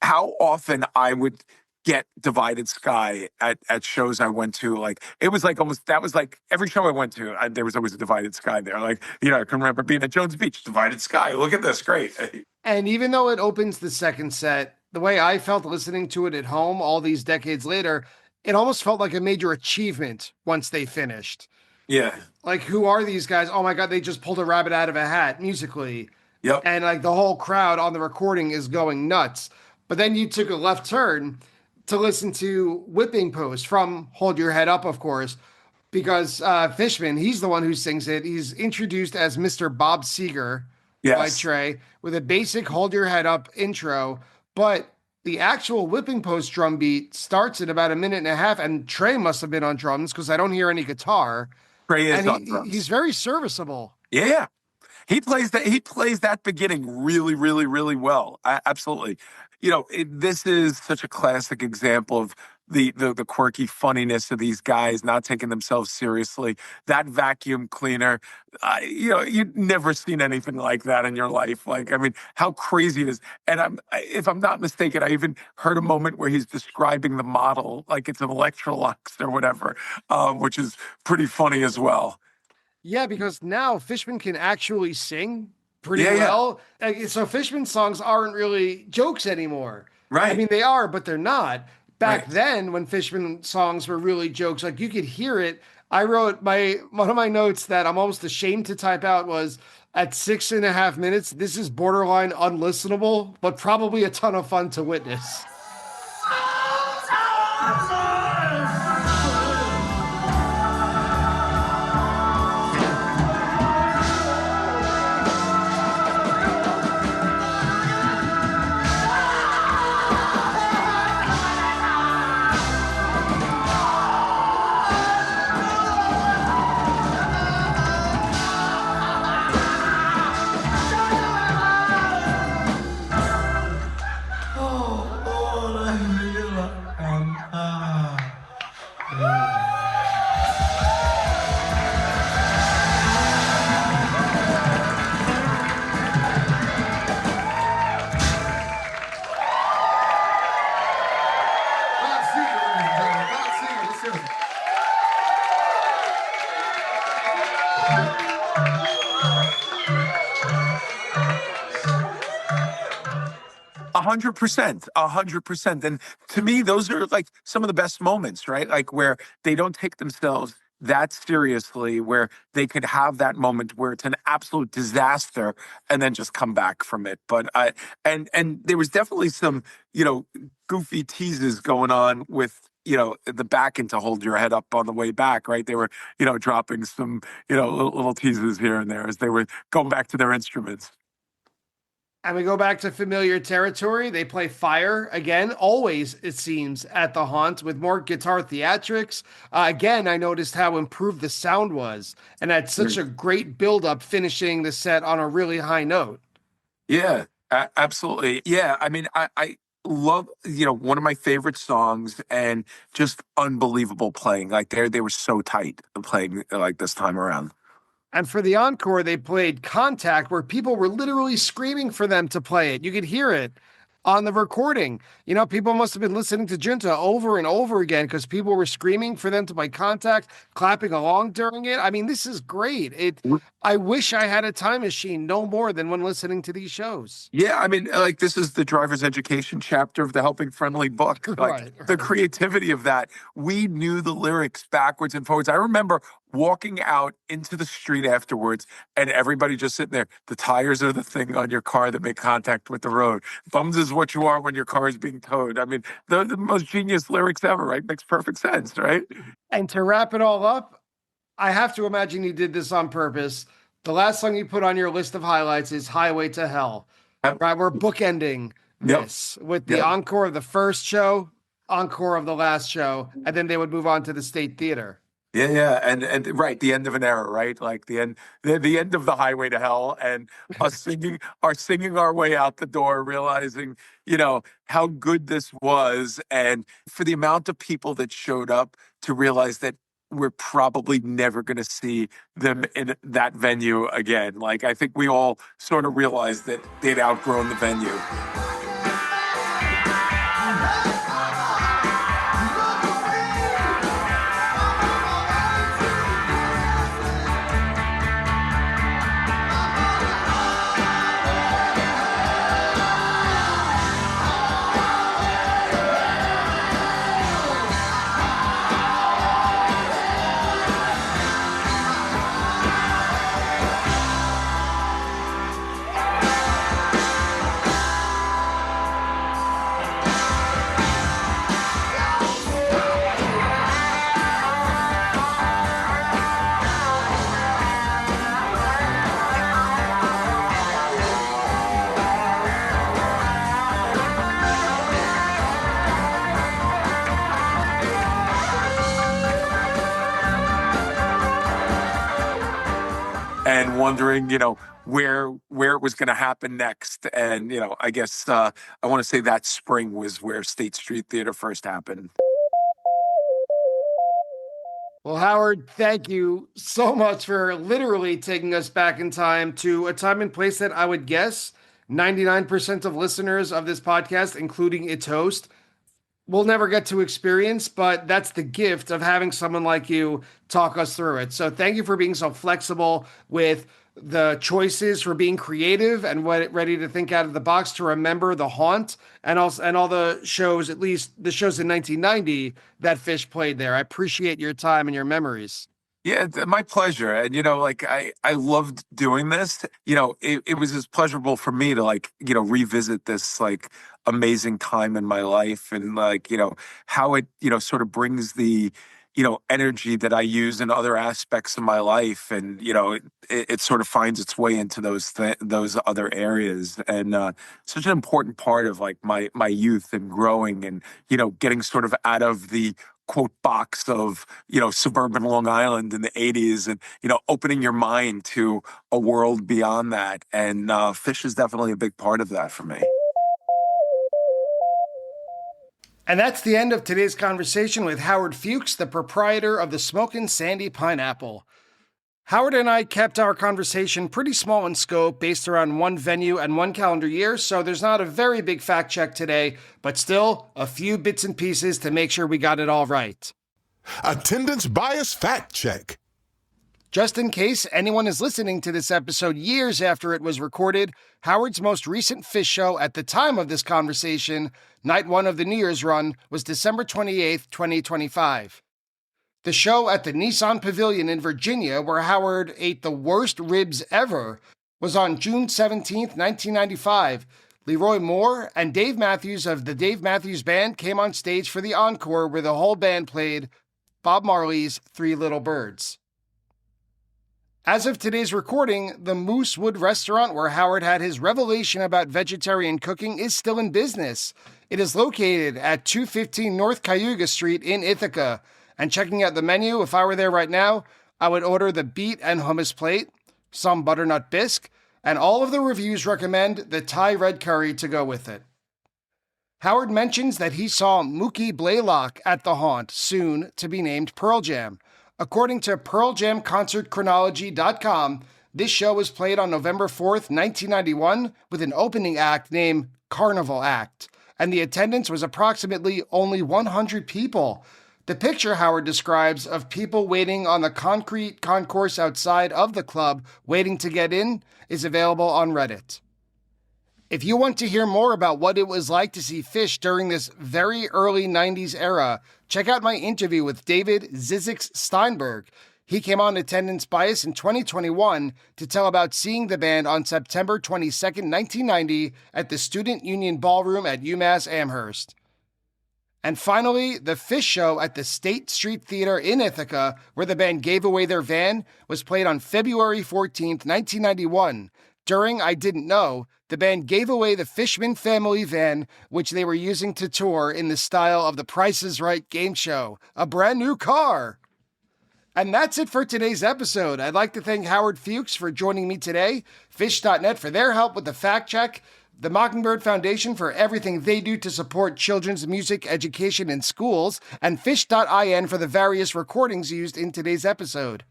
how often I would get Divided Sky at shows I went to. Like, it was like almost, that was like every show I went to, there was always a Divided Sky there. Like, I can remember being at Jones Beach, Divided Sky. Look at this, great. And even though it opens the second set, the way I felt listening to it at home all these decades later, it almost felt like a major achievement once they finished. Yeah. Like, who are these guys? Oh my God, they just pulled a rabbit out of a hat musically. Yep. And like the whole crowd on the recording is going nuts. But then you took a left turn to listen to Whipping Post from Hold Your Head Up, of course, because Fishman, he's the one who sings it. He's introduced as Mr. Bob Seger by Yes. Trey with a basic Hold Your Head Up intro. But the actual Whipping Post drum beat starts at about a minute and a half, and Trey must have been on drums because I don't hear any guitar. Trey is And on drums. he's very serviceable. Yeah. He plays that beginning really, really, really well. Absolutely. This is such a classic example of the quirky funniness of these guys not taking themselves seriously. That vacuum cleaner, you've never seen anything like that in your life. Like, I mean, how crazy it is. And if I'm not mistaken, I even heard a moment where he's describing the model like it's an Electrolux or whatever, which is pretty funny as well. Yeah, because now Fishman can actually sing pretty Yeah, yeah. well. So Fishman songs aren't really jokes anymore. Right. I mean, they are, but they're not. Back Right. then, when Fishman songs were really jokes, like you could hear it. I wrote one of my notes that I'm almost ashamed to type out was at 6.5 minutes. This is borderline unlistenable, but probably a ton of fun to witness. 100%, 100%. And to me, those are like some of the best moments, right? Like where they don't take themselves that seriously, where they could have that moment where it's an absolute disaster and then just come back from it. But and there was definitely some, goofy teases going on with, the back into Hold Your Head Up on the way back, right? They were, dropping some, little teases here and there as they were going back to their instruments. And we go back to familiar territory. They play Fire again, always, it seems, at the Haunt with more guitar theatrics. Again, I noticed how improved the sound was and had such a great build-up finishing the set on a really high note. Yeah, absolutely. Yeah, I mean, I love, one of my favorite songs and just unbelievable playing. Like they were so tight playing like this time around. And for the encore, they played Contact, where people were literally screaming for them to play it. You could hear it on the recording. People must have been listening to Junta over and over again because people were screaming for them to play Contact, clapping along during it. I mean, this is great. I wish I had a time machine no more than when listening to these shows. Yeah, I mean, like this is the driver's education chapter of the Helping Friendly book. Like Right. the creativity of that. We knew the lyrics backwards and forwards. I remember walking out into the street afterwards and everybody just sitting there. The tires are the thing on your car that make contact with the road. Bums is what you are when your car is being towed. I mean, they're the most genius lyrics ever, right? Makes perfect sense, right? And to wrap it all up, I have to imagine you did this on purpose. The last song you put on your list of highlights is Highway to Hell. Yep. Right? We're bookending this with the encore of the first show, encore of the last show, and then they would move on to the State Theater. Yeah, and right, the end of an era, right? Like the end of the Highway to Hell, and us singing our way out the door, realizing, how good this was, and for the amount of people that showed up to realize that we're probably never going to see them in that venue again. Like, I think we all sort of realized that they'd outgrown the venue. and wondering, where it was going to happen next. And, I guess I want to say that spring was where State Street Theater first happened. Well, Howard, thank you so much for literally taking us back in time to a time and place that I would guess 99% of listeners of this podcast, including its host, will never get to experience, but that's the gift of having someone like you talk us through it. So thank you for being so flexible with the choices, for being creative and ready to think out of the box to remember the haunt and all the shows, at least the shows in 1990 that Phish played there. I appreciate your time and your memories. Yeah, my pleasure. And, I loved doing this. It was as pleasurable for me to revisit this amazing time in my life and how it, sort of brings the, energy that I use in other aspects of my life. And, it sort of finds its way into those other areas. And such an important part of my youth and growing and, getting sort of out of the quote box of, suburban Long Island in the 80s and, opening your mind to a world beyond that. And Phish is definitely a big part of that for me. And that's the end of today's conversation with Howard Fuchs, the proprietor of the Smokin Sandy Pineapple. Howard and I kept our conversation pretty small in scope, based around one venue and one calendar year, so there's not a very big fact check today, but still a few bits and pieces to make sure we got it all right. Attendance bias fact check. Just in case anyone is listening to this episode years after it was recorded, Howard's most recent Phish show at the time of this conversation, night one of the New Year's run, was December 28th, 2025. The show at the Nissan Pavilion in Virginia, where Howard ate the worst ribs ever, was on June 17th, 1995. Leroy Moore and Dave Matthews of the Dave Matthews Band came on stage for the encore, where the whole band played Bob Marley's Three Little Birds. As of today's recording, the Moosewood restaurant where Howard had his revelation about vegetarian cooking is still in business. It is located at 215 North Cayuga Street in Ithaca. And checking out the menu, if I were there right now, I would order the beet and hummus plate, some butternut bisque, and all of the reviews recommend the Thai red curry to go with it. Howard mentions that he saw Mookie Blaylock at the haunt, soon to be named Pearl Jam. According to PearlJamConcertChronology.com, this show was played on November 4th, 1991, with an opening act named Carnival Act, and the attendance was approximately only 100 people. The picture Howard describes of people waiting on the concrete concourse outside of the club, waiting to get in, is available on Reddit. If you want to hear more about what it was like to see Phish during this very early 90s era, check out my interview with David Zizix Steinberg. He came on Attendance Bias in 2021 to tell about seeing the band on September 22nd, 1990 at the Student Union Ballroom at UMass Amherst. And finally, the Phish show at the State Street Theater in Ithaca, where the band gave away their van, was played on February 14th, 1991. During I Didn't Know, the band gave away the Fishman family van, which they were using to tour in the style of the Price is Right game show, a brand new car. And that's it for today's episode. I'd like to thank Howard Fuchs for joining me today, Phish.net for their help with the fact check, the Mockingbird Foundation for everything they do to support children's music education in schools, and Phish.in for the various recordings used in today's episode.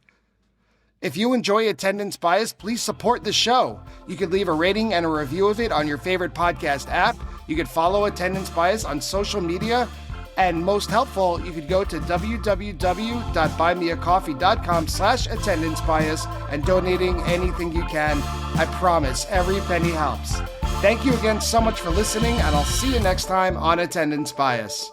If you enjoy Attendance Bias, please support the show. You could leave a rating and a review of it on your favorite podcast app. You could follow Attendance Bias on social media. And most helpful, you could go to www.buymeacoffee.com/attendancebias and donating anything you can. I promise, every penny helps. Thank you again so much for listening, and I'll see you next time on Attendance Bias.